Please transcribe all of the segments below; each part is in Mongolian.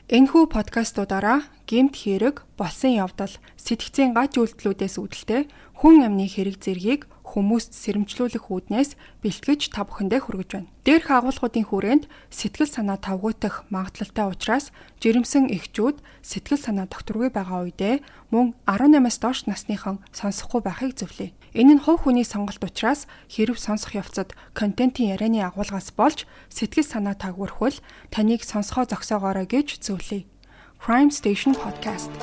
Энэхүү подкастуудаараа гэмт хэрэг, болсон явдал, сэтгцийн гач үйлдэлүүдээс үүдэлтэй хүн амны хэрэг зэргийг хүмүүст сэрэмжлүүлэх үүднээс бэлтгэж та бүхэндээ хүргэж байна. Дээрх агуулгуудын хүрээнд сэтгэл санаа тавгуутах магадлалтай учраас жирэмсэн эхчүүд сэтгэл санаа докторгүй байгаа үедээ мөн 18-аас доош насныхан сонсохгүй байхыг зөвлөе. Энэ нь хувь хүний сонголт учраас хэрв сонсох явцад контентын ярианы агуулгаас болж сэтгэл санаа тагвархвал таныг сонсгоо зогсоогоорой гэж зөвлөе. Crime Station Podcast.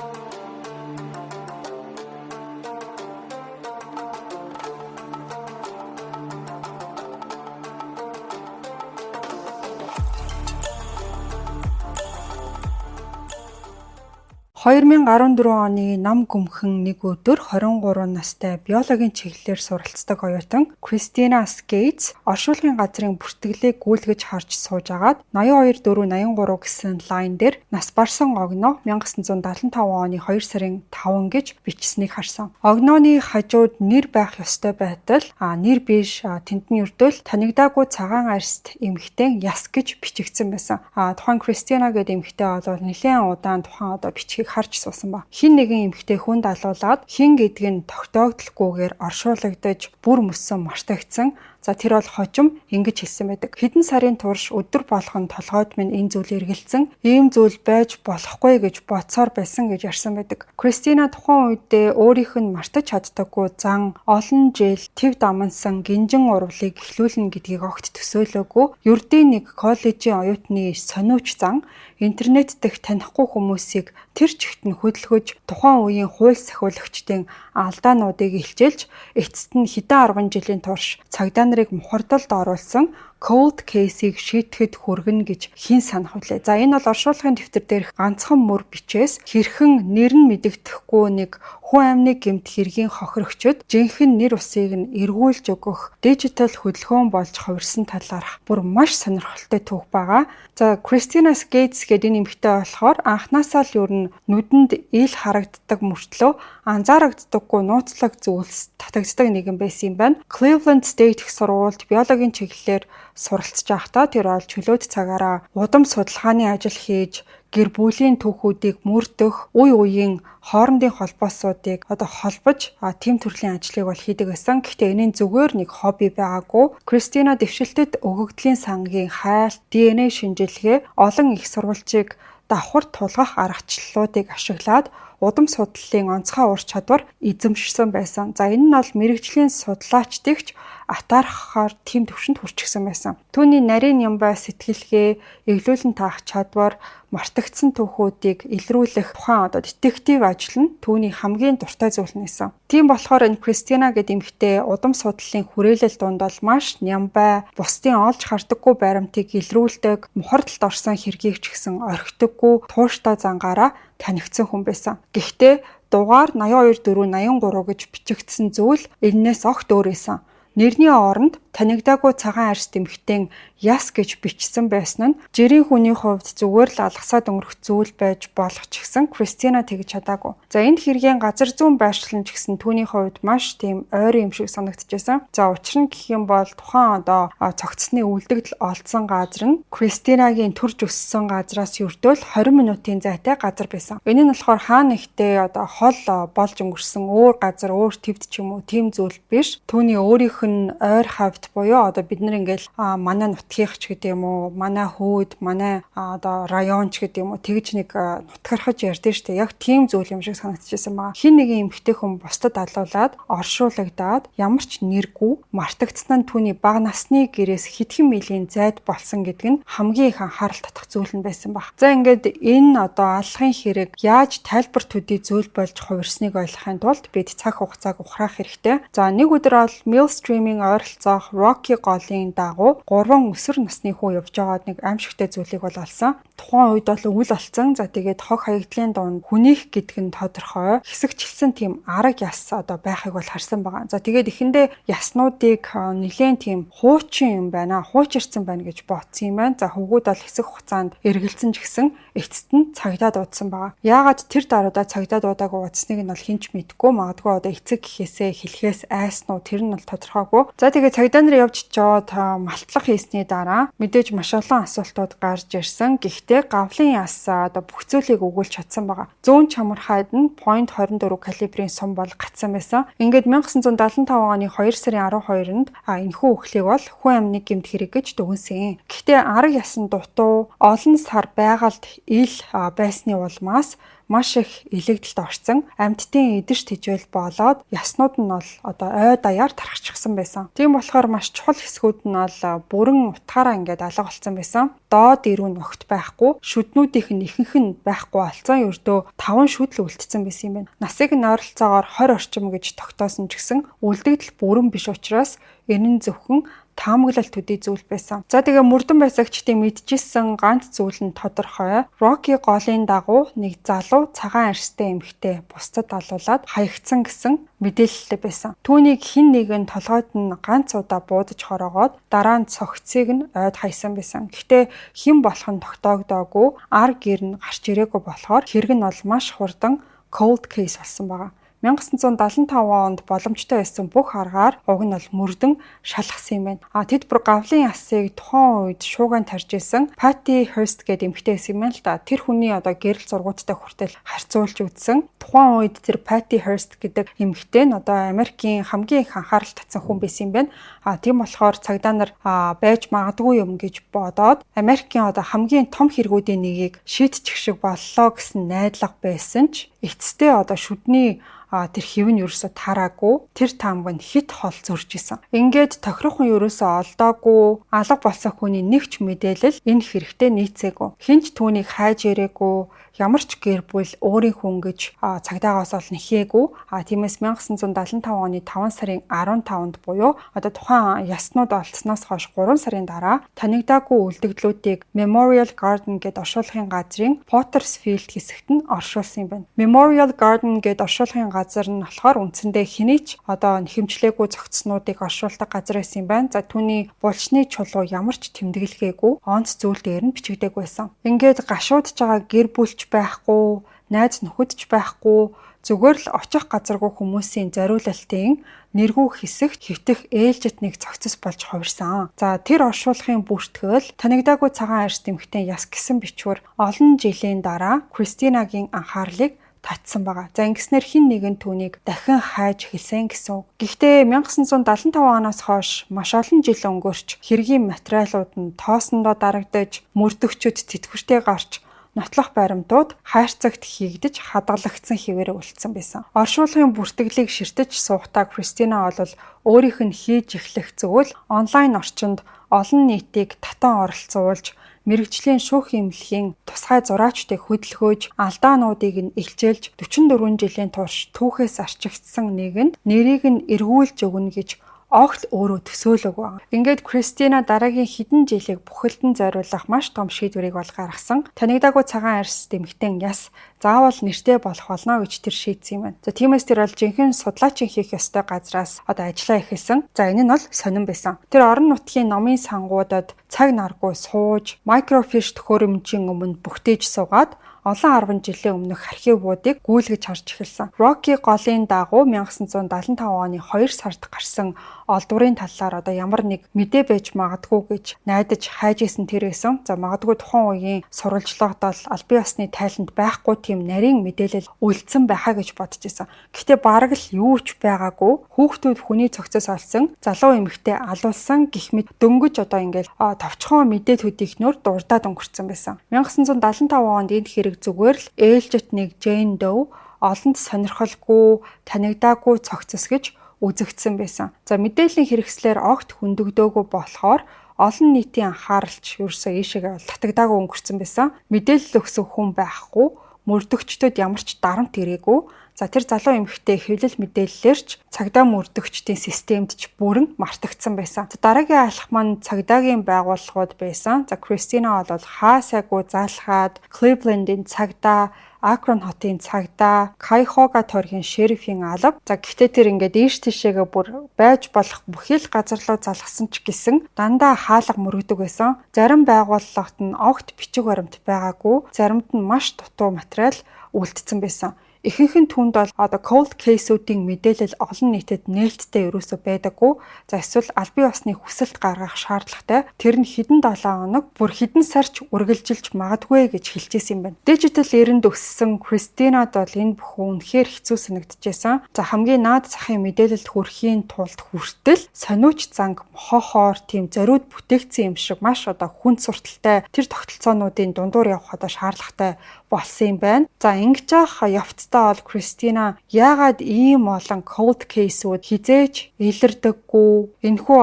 (2014 оны нам гүмхэн нэг өдөр 23 настай биологийн чиглэлээр суралцдаг оюутан Кристина Скейтс оршуулгын газрын бүртгэлийг гүйлгэж харж сууж агаад 82-483 гэсэн лайн дээр нас барсан огноо 1975 оны 2 сарын 5 гэж бичсэнийг харсан. Огнооны хажууд нэр байх ёстой байтал нэр биш тэнд нь ердөө танигдаагүй цагаан арьст эмэгтэй яс гэж бичигдсэн байсан. Тухайн Кристина гэдэг эмэгтэй бол нэлээд удаан тухайн бичгийг харж суусан ба. Хин нэгэн эмэгтэй хүнд алуулаад хин гэдэг нь тогтоогдолгүйгээр оршуулгадаж бүр мөссөн мартагдсан. За тэр бол хожим ингэж хэлсэн байдаг. Хэдэн сарын турш өдөр болгон толгойд минь энэ зүйл эргэлзэн ийм зүйл байж болохгүй гэж бодсоор байсан гэж ярьсан байдаг. Кристина тухайн үедээ өөрийнх нь мартаж чаддаггүй зан, олон жил төв дамнсан гинжин урвалыг эхлүүлнэ гэдгийг огт төсөөлөөгүй. Ердийн нэг коллежийн оюутны сониуч зан интернет дэх танихгүй хүмүүсийг тэр чигт нь хөдөлгөж тухайн үеийн хууль сахиулагчдын алдаануудыг илчилж эцэст нь хэдэн 10 жилийн турш цагдаа нарыг мухардалд оруулсан cold case-ийг шийдэхэд хүргэнэ гэж хэн санах вүлээ. За энэ бол оршуулгын дэвтэр дээрх ганцхан мөр бичээс хэрхэн нэр нь мэдэгдэхгүй нэг хүн амны гэмт хэргийн хохирогчд жинхэнэ нэр усыг нь эргүүлж өгөх дижитал хөдөлгөөн болж хувирсан талаарх бүр маш сонирхолтой түүх байгаа. За Кристина Скейтс гэдэг энэ эмэгтэй болохоор анхнаасаа л ер нь нүдэнд ил харагддаг мөртлөө анзаарагддаггүй нууцлаг зүйлс татагддаг нэгэн байсан юм байна. Cleveland State их сургуульд биологийн чиглэлээр суралцж байхдаа тэр ол чөлөөт цагаараа удам судалгааны ажил хийж гэр бүлийн түүхүүдийг мөрдөх, үе үеийн хоорондын холбоосуудыг холбож тэм төрлийн ажлыг бол хийдэг байсан. Гэхдээ энэ нь зүгээр нэг хобби байгаагүй. Кристина дэвшилтэд өгөгдлийн сангийн хайлт, ДНХ шинжилгээ, олон их сурвалжийг давхар тулгах аргачлалуудыг ашиглаад удам судлалын онцгой ур чадвар эзэмшсэн байсан. За энэ нь бол мэрэгжлийн судлаачдагч атаархахаар тэм төвшөнд хүрчихсэн байсан. Түүний нарийн нямбай сэтгэлгээ, эглүүлэн таах чадвар, мартагдсан түүхүүдийг илрүүлэх тухайн детектив ажил нь түүний хамгийн дуртай зүйл нэсэн. Тийм болохоор энэ Кристина гэдэг эмэгтэй удам судлалын хүрээлэл дунд бол маш нямбай, бусдын олж хардаггүй баримтыг илрүүлдэг, мухардалд орсон хэргийг ч гэсэн орхидоггүй, тууштай зангаараа танигдсан хүн байсан. Гэхдээ дугаар 82-483 гэж бичигдсэн зүйл энээс огт өөр байсан. Нэрний оронд танигдаагүй цагаан арьс эмэгтэй яс гэж бичсэн байсан нь жирийн хүний хувьд зүгээр л алгасаад өнгөрөх зүйл байж болох ч гэсэн Кристина тэгж чадаагүй. За энэ хэргийн газар зүүн байршлан ч гэсэн түүний хувьд маш тийм ойрын юм шиг санагдчихсан. За учир нь гэх юм бол тухайн цогцсны үлдэгдэл олдсон газар нь Кристинагийн төрж өссөн газраас ердөө л 20 минутын зайтай газар байсан. Энэ нь болохоор хаана ихтэй хол болж өнгөрсөн өөр газар, өөр твд ч юм уу тийм зүйл биш. Түүний өөрийнх нь ойр хавьд буюу бид нар ингээл манай нутгийнх ч гэдэг юм уу, манай хүүд, манай район ч гэдэг юм уу тэгж нэг нутгархаж ярьдэн штэ. Яг тийм зүйл юм шиг санагдчихсан байгаа. Хин нэгэн эмэгтэй хүн бусдад алуулаад оршуулгадаад ямар ч нэргүй мартагдсан нь түүний бага насны гэрээс хэдхэн милийн зайд болсон гэдэг нь хамгийн их анхаарал татах зүйл нь байсан баг. За ингээд энэ аллахын хэрэг яаж тайлбар төдий зүйл болж хувирсныг ойлгохын тулд бид цаг хугацааг ухраах хэрэгтэй. За нэг өдөр бол Millstream-ийн ойролцоох Rocky голын дагуу 3 өсвөр насны хүн явж байгаад нэг аимшигтай зүйлийг бол олсон. Тухайн үед бол өвөл олцсон. За тэгээд хог хаягдлын дунд хүнийх гэдг нь тодорхой. Хэсэгчлсэн тийм арга яс байхыг бол харсан байгаа. За тэгээд эхэндээ яснуудыг нэлээд тийм хуучин юм байна, хуучирсан байна гэж бодсон юм байна. За хөвгүүд бол хэсэг хугацаанд эргэлзэн ч гэсэн эцэст нь цагдаа дуудсан байгаа. Яагаад тэр даруйдаа цагдаа дуудаагүй утсныг нь бол хинч мэдгүй, магадгүй одоо эцэг гэхээсээ хэлхээс айсан уу тэр нь бол тодорхойгүй. За тэгээ цагдаа нар явж чоод малтлах хийсний дараа мэдээж маш олон асуултууд гарч ирсэн. Гэхдээ гавлын яс одоо бүх зүйлийг өгүүлж чадсан байгаа. Зүүн чамархайд нь .24 калибрийн сум бол гацсан байсан. Ингээд 1975 оны 2 сарын 12-нд энэхүү үхлийг бол хүн амны гэмт хэрэг гэж дүгнсэн. Гэхдээ арга ясан дутуу олон сар байгальд ил байсны улмаас маш их илэгдэлд орсон. Амьтдын идэж тижэл болоод яснууд нь бол одоо ой даяар тархчихсан байсан. Тийм болохоор маш чухал хэсгүүд нь бол бүрэн утгаараа ингээд алга болсон байсан. Доод ирүүн огт байхгүй, шүднүүдийнх нь ихэнх нь байхгүй болсон. Ердөө 5 шүд л үлдсэн байсан юм байна. Насыг нь ойролцоогоор 20 орчим гэж тогтоосон ч гэсэн үлдэгдэл бүрэн биш учраас энэ нь зөвхөн таамаглал төдий зүйл байсан. За тэгээ мөрдөн байсагчдын мэдчихсэн ганц зүйл нь тодорхой. Рокки голын дагуу нэг залуу цагаан арьстай эмэгтэй бусдад алуулаад хаягдсан гэсэн мэдээлэлтэй байсан. Түүнийг хэн нэгэн толгойд нь ганц удаа буудаж хороогоод дараа нь цогцыг нь ойд хайсан байсан. Гэхдээ хэн болох нь тогтоогдоогүй, ар гэр нь гарч ирээгүй болохоор хэрэг нь бол маш хурдан cold case болсон байгаа. 1975 онд боломжтой байсан бүх аргаар уг нь бол мөрдөн шалгасан юм байна. Тэд бүр гавлын ясыг тухайн үед шууган тарж исэн Patty Hearst гэдэг эмэгтэй байсан юм байна л да. Тэр хүний одоо гэрэл зургуудтай хүртэл харьцуулж үзсэн. Тухайн үед тэр Patty Hearst гэдэг эмэгтэй нь одоо Америкийн хамгийн их анхаарал татсан хүн байсан юм байна. Тийм болохоор цагдаа нар байж магадгүй юм гэж бодоод Америкийн одоо хамгийн том хэрэгүүдийн нэгийг шийдчих шиг боллоо гэсэн найдлага байсан ч эцэстээ одоо шүдний тэр хэв нь ерөөсө тараагүй, тэр таамаг нь хит хол зурж исэн. Ингээд тохирохон ерөөсө олдоогүй, алга болсон хүний нэг ч мэдээлэл энэ хэрэгтэй нийцээгүй. Хинч түүнийг хайж ирээгүй, ямар ч гэр бүл өөрийн хүн гэж цагдаагаас ол нэхээгүй. Тиймээс 1975 оны 5 сарын 15-нд буюу одоо тухайн яснууд олцсноос хойш 3 сарын дараа танигдаагүй үлдэгдлүүдийг Memorial Garden гэдэг оршуулгын газрын Pottersfield хэсэгт нь оршуулсан юм байна. Memorial Garden гэдэг оршуулгын газар нь болохоор үндсэндээ хэний ч одоо нэхэмжлээгүй зохицснуудыг оршуулдаг газар байсан юм байна. За түүний булчны чулуу ямар ч тэмдэглэгээгүй, онц зүйл дээр нь бичигдээгүй байсан. Ингээд гашуудж байгаа гэр бүлч байхгүй, найз нөхөдч байхгүй, зүгээр л очих газаргүй хүмүүсийн зориулалтын нэргүй хэсэгт хөвтөх ээлжит нэг цогцос болж хувирсан. За тэр оршуулгын бүртгэл танигдаагүй цагаан арьс эмэгтэй яс гэсэн бичвэр олон жилийн дараа Кристинагийн анхаарлыг татсан байгаа. За ингэснээр хин нэгэн түүнийг дахин хайж эхэлсэн гэсэн үг. Гэхдээ 1975 оноос хойш маш олон жил өнгөрч хэргийн материалууд нь тоосондоо дарагдаж, мөрдөгчөд тэтгэвртэй гарч нотлох баримтууд хайрцагт хийгдэж хадгалагдсан хэвээр үлдсэн байсан. Оршуулгын бүртгэлийг ширтэж суугатаа Кристина бол өөрийнх нь хийж эхлэх зөвөл онлайн орчинд олон нийтийг татан оролцуулж мэргэжлийн шүүх эмнэлгийн тусгай зураачдыг хөдөлгөөж алдаануудыг нь илчээлж 44 жилийн турш түүхээс арчигдсан нэгэнд нэрийг нь эргүүлж өгнө гэж огт өөрөө төсөөлөг байна. Ингээд Кристина дараагийн хэдэн жилийг бүхэлдэн зориулах маш том шийдвэрийг бол гаргасан. Танигдаагүй цагаан арьс эмэгтэй яс заавал нэртэй болох болно гэж тэр шийдсэн юм байна. За тиймээс тэр бол жинхэнэ судлаачин хийх ёстой газраас одоо ажиллаа эхэлсэн. За энэ нь бол сонирн байсан. Тэр орон нутгийн номын сангуудад цаг наргүй сууж, микрофиш төхөөрөмжийн өмнө бүгтээж суугаад олон 10 жилийн өмнөх архивуудыг гүйлгэж харж эхэлсэн. Рокки голын дагуу 1975 оны 2 сард гарсан олдврын талаар одоо ямар нэг мэдээ байж магадгүй гэж найдаж хайж исэн тэр байсан. За магадгүй тухайн үеийн сурвалжлагад аль бие усны тайланд байхгүй тийм нарийн мэдээлэл үлдсэн байхаа гэж бодож исэн. Гэхдээ бараг л юу ч байгаагүй. Хүүхдүүд хүний цогцос олсон, залуу эмэгтэй алуулсан гэх мэт дөнгөж одоо ингээл товчхон мэдээ төдийхнөр дурдаад өнгөрцөн байсан. 1975 онд энэ хэрэг зүгээр л ээлжит нэг Jane Doe олонд сонирхолгүй, танигдаагүй цогцос гэж үзэгдсэн байсан. За мэдээллийн хэрэгслээр огт хөндөгдөөгүй болохоор олон нийтийн анхааралч ерөөсөө ийшээгээ татагдаагүй өнгөрцөн байсан. Мэдээлэл өгсөн хүн байхгүй, мөрдөгчдөд ямар ч дарамт ирээгүй. За тэр залуу эмэгтэй хэвлэл мэдээллээрч цагдаа мөрдөгчдийн системд ч бүрэн мартагдсан байсан. За дараагийн алхам маань цагдаагийн байгууллагууд байсан. За Кристина бол хаасайгүй залхаад Кливлендийн цагдаа, Акрон хотын цагдаа, Кайхога тойргийн шерифийн алба. За гэхдээ тэр ингээд ийш тийшээгээ бүр байж болох бүхий л газар руу залгасан ч гэсэн дандаа хаалга мөрөгдөг байсан. Зарим байгууллагт нь огт бичиг баримт байгаагүй, заримд нь маш дутуу материал үлдсэн байсан. Ихэнх нь түүнд бол cold case-үүдийн мэдээлэл олон нийтэд нээлттэй ерөөсөө байдаггүй. За эсвэл аль бие усны хүсэлт гаргах шаардлагатай. Тэр нь хэдэн 7 хоног бүр хэдэн сарч үргэлжилж магадгүй гэж хэлжсэн юм байна. Дижитал эринд өссөн Кристинад бол энэ бүхэн үнэхээр хэцүү санагдчихсан. За хамгийн наад захын мэдээлэлд хүрэхийн тулд хүртэл сониуч занг мохохоор тийм зориуд бүтээгдсэн юм шиг маш хүнд сурталтай тэр тогтолцоонуудын дундуур явах шаардлагатай болсон юм байна. За ингэж явцдаа бол Кристина яагаад ийм олон cold case-үүд хизээж илэрдэггүй, энэхүү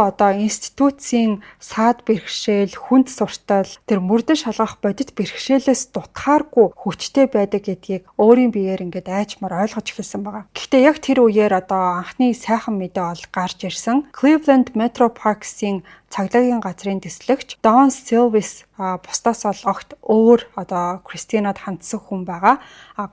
институцийн саад бэрхшээл, хүнд суртал, тэр мөрдөн шалгах бодит бэрхшээлээс дутхааргүй хүчтэй байдаг гэдгийг өөрийн биеэр ингээд айчмаар ойлгож эхэлсэн байгаа. Гэхдээ яг тэр үеэр анхны сайхан мэдээ бол гарч ирсэн. Cleveland Metro Parks-ийн цагдаагийн газрын дэслэгч Don Silvis бусдаас бол огт өөр Кристинад хандсан хүн байгаа.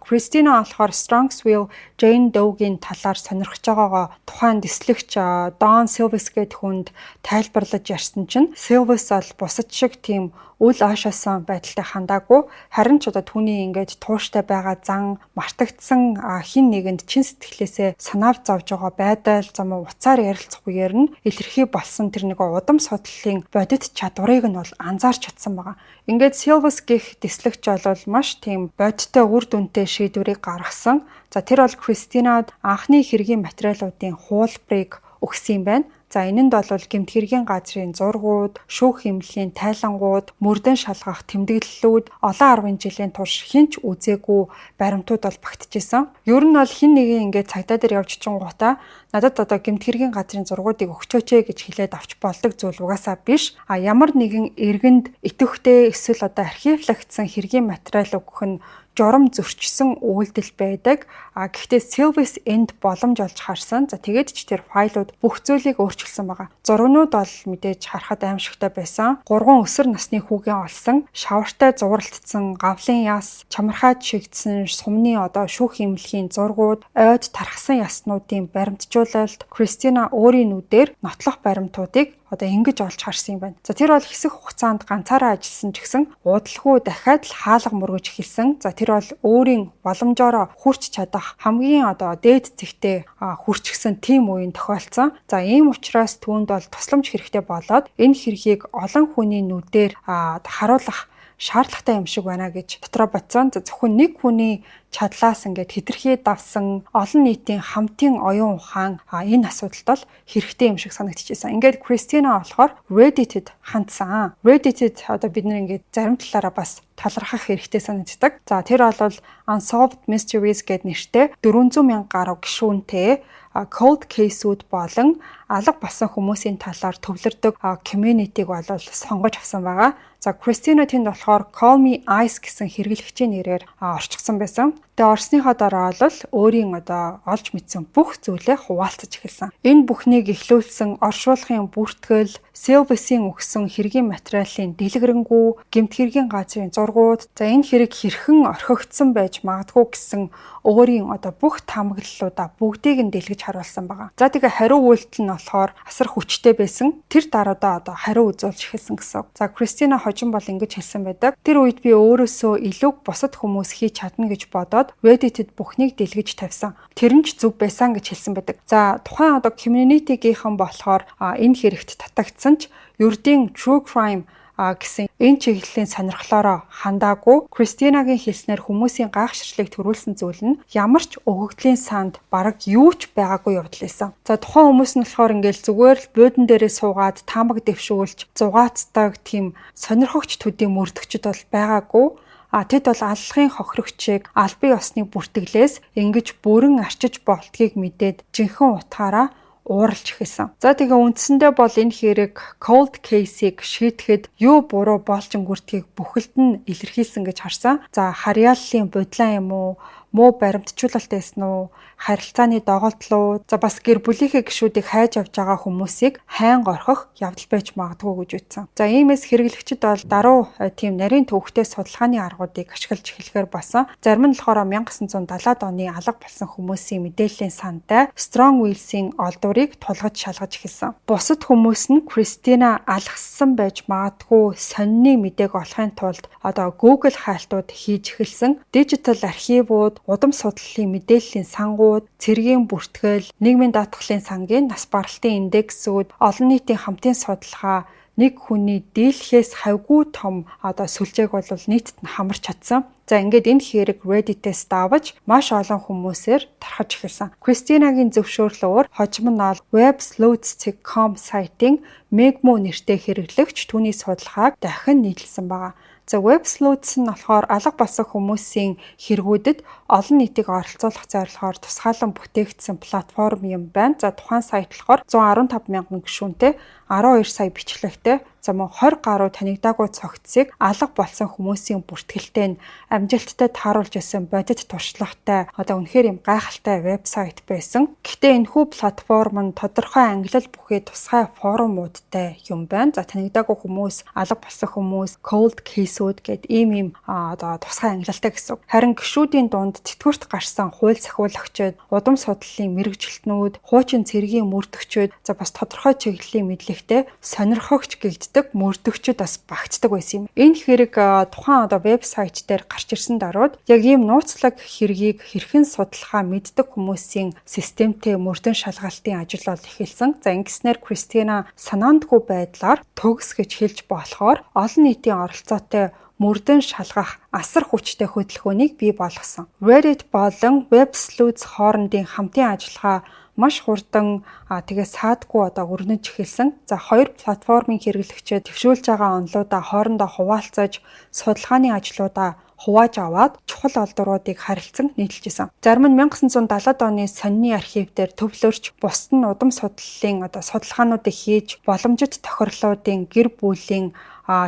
Кристина болохоор Strongsville Jane Doe-гийн талаар сонирхож байгаагаа тухайн дэслэгч Don Silvis гээд хүнд тайлбарлаж ярьсан чинь Silvis бол бусад шиг тийм үл аашаасан байдалтай хандаагүй, харин ч түүний ингээд тууштай байгаа зан мартагдсан хин нэгэнд чин сэтгэлээсээ санаав зовж байгаа байдал зам уцаар ярилцахгүйгээр нь илэрхий болсон тэр нэг удам судлалын бодит чадварыг нь бол анзаарч чадсан байгаа. Ингээд Silvis гэх дэслэгч бол маш тийм бодиттой үр дүнтэй шийдвэрийг гаргасан. За тэр бол Кристинад анхны хэргийн материалуудын хуулбарыг өгсөн юм байна. За энэнд бол гэмтгэргийн газрын зургууд, шүүх хэмнэлийн тайлангууд, мөрдөн шалгах тэмдэглэлүүд олон 10 жилийн турш хинч үзээгүй баримтууд бол багтжсэн. Ер нь бол хин нэгэн ингээд цагдаа дээр явж чингуудаа надад гэмтгэргийн газрын зургуудыг өгчөөч гэж хэлээд авч болдог зүйл угаасаа биш. Ямар нэгэн иргэнд итэвхтэй эсвэл архивлагдсан хэргийн материал өгөх нь журам зөрчсөн үйлдэл байдаг. Гэхдээ Silvis энд боломж олж харсан. За тэгээд ч тэр файлууд бүх зүйлийг өөрчилсөн байгаа. Зургнууд бол мэдээж харахад аимшигтай байсан. 3 өсвөр насны хүүгийн олсон, шавартай зууралтсан, гавлын яс, чамархаад шигдсэн сумны шүүх хэмнэлийн зургууд, ойд тархсан яснуудын баримтжуулалт, Кристина өөрийн нүдээр нотлох баримтуудыг ингэж олж харсан юм байна. За тэр бол хэсэг хугацаанд ганцаараа ажилласан ч гэсэн удалгүй дахиад л хаалга мөргөж эхэлсэн. За тэр бол өөрийн боломжоор хүрч чадах хамгийн дээд зэгтээ хүрчихсэн тийм үеийн тохиолдсон. За ийм учраас түүнд бол тусламж хэрэгтэй болоод энэ хэргийг олон хүний нүдээр харуулах шаардлагатай юм шиг байна гэж дотроо бодсон. Зөвхөн нэг хүний чадлаас ингээд хэтэрхий давсан олон нийтийн хамтын оюун ухаан энэ асуудалд бол хэрэгтэй юм шиг санагдчихсан. Ингээд Кристина болохоор Reddit-д хандсан. Reddit-д бид нар ингээд зарим талаараа бас талархах хэрэгтэй санагддаг. За тэр бол Unsolved Mysteries гэд нэртэй 400,000 гаруй гишүүнтэй cold case-үүд болон алга болсон хүмүүсийн талаар төвлөрдөг community-г бол сонгож авсан байгаа. За Кристина тэнд болохоор Call Me Ice гэсэн хэрэглэгчийн нэрээр орчихсон байсан. Тэгээ орсныхоо дараа бол өөрийн олж мэдсэн бүх зүйлээ хуваалцаж эхэлсэн. Энэ бүхнийг эхлүүлсэн оршуулгын бүртгэл, Silvis-ийн өгсөн хэргийн материалын дэлгэрэнгүй, гэмт хэргийн газрын зургууд, за энэ хэрэг хэрхэн орхигдсон байж магадгүй гэсэн өөрийн бүх таамаглалуудаа бүгдийг нь дэлгэж харуулсан байгаа. За тэгээ хариу үйлдэл нь болохоор асар хүчтэй байсан. Тэр даруйдаа хариу үзүүлж эхэлсэн гэсэн. За Кристина хожим бол ингэж хэлсэн байдаг. Тэр үед би өөрөөсөө илүү бусад хүмүүс хийж чадна гэж бодоод Reddit-д бүхнийг дэлгэж тавьсан. Тэр нь ч зөв байсан гэж хэлсэн байдаг. За тухайн community-гийнхэн болохоор энэ хэрэгт татагдсан ч ердийн true crime гэсэн энэ чиглэлийн сонирхлоороо хандаагүй. Кристинагийн хэлснээр хүмүүсийн гайхширлыг төрүүлсэн зүйл нь ямар ч өгөгдлийн санд бараг юу ч байгаагүй явдал байсан. За тухайн хүмүүс нь болохоор ингээл зүгээр л буудан дээрээ суугаад таамаг дэвшүүлж зугаацдаг тийм сонирхогч төдий мөрдөгчд бол байгаагүй. Тэд бол аллахын хохирогчийг аль бие усны бүртгэлээс ингэж бүрэн арчиж болтгийг мэдээд жинхэнэ утгаараа ууралж эхэлсэн. За тэгээ үндсэндээ бол энэ хэрэг cold case-ийг шийдэхэд юу буруу болж өнгөртгийг бүхэлд нь илэрхийлсэн гэж харсан. За харьяаллын бодлоо юм уу, муу баримтжуулалт байсан уу, харилцааны доголдол уу, за бас гэр бүлийнхээ гишүүдийг хайж авч байгаа хүмүүсийг хайнга орхих явдал байж магадгүй гэж үзсэн. За иймээс хэрэглэгчид бол даруй тийм нарийн төвөгтэй судалгааны аргуудыг ашиглаж эхлэхээр болсон. Зарим нь болохоор 1970-ад оны алга болсон хүмүүсийн мэдээллийн сантай Strong Wheels-ийн олдврыг тулгаж шалгаж эхэлсэн. Бусад хүмүүс нь Кристина алгассан байж магадгүй сонины мэдээг олохын тулд Google хайлтууд хийж эхэлсэн. Дижитал архивууд, удам судлалын мэдээллийн сангууд, цэргийн бүртгэл, нийгмийн даатгалын сангийн нас баралтын индексүүд, олон нийтийн хамтын судалгаа, нэг хүний дийлхээс хавьгүй том сүлжээг бол нийтэд нь хамарч чадсан. За ингээд энэ хэрэг Reddit-ээс давж маш олон хүмүүсээр тархаж эхэлсэн. Кристинагийн зөвшөөрлөөр хожим нь ол websleuths.com сайтын Megmo нэртэй хэрэглэгч түүний судалгааг дахин нийтлсэн байгаа. За websleuths нь болохоор алга болсон хүмүүсийн хэрэгүүдэд олон нийтийг оролцуулах зорилгоор тусгаалan бүтээгдсэн платформ юм байна. За тухайн сайт болохоор 115 мянган гишүүнтэй 12 сая бичлэгтэй мөн 20 гаруй танигдаагүй цогцсыг алга болсон хүмүүсийн бүртгэлтэй нь амжилттай тааруулж исэн бодит туршлагатай үнэхээр юм гайхалтай вебсайт байсан. Гэхдээ энэхүү платформ нь тодорхой ангилал бүхий тусгай форумуудтай юм байна. За танигдаагүй хүмүүс, алга болсон хүмүүс, cold case-үүд гэд ийм тусгай ангилалтай гэсэн. Харин гишүүдийн дунд тэтгэврт гарсан хууль сахиулагчид, удам судлалын мэргэжилтнүүд, хуучин цэргийн мөрдөгчид, за бас тодорхой чиглэлийн мэдлэгтэй сонирхогч гэгддэг мөрдөгчд бас багтдаг байсан юм. Энэ хэрэг тухайн вебсайт дээр гарч ирсэн даруйд яг ийм нууцлаг хэргийг хэрхэн судалгаа мэддэг хүмүүсийн системтэй мөрдөн шалгалтын ажил бол эхэлсэн. За ингэснээр Кристина санаандгүй байдлаар төгс гэж хэлж болохоор олон нийтийн оролцоотой мөрдөн шалгах асар хүчтэй хөтөлбөрийг бий болгосон. Reddit болон websleuths хоорондын хамтын ажиллагаа маш хурдан саадгүй өрнөж эхэлсэн. За хоёр платформын хэрэглэгчид төвшүүлж байгаа онолуудаа хоорондоо хуваалцаж судалгааны ажлуудаа хувааж аваад чухал олдвруудыг харилцан нийтэлжсэн. Зарим нь 1970-ад оны сонины архив дээр төвлөрч, бусад нь удам судлалын судалгаануудыг хийж, боломжит тохирлуудын гэр бүлийн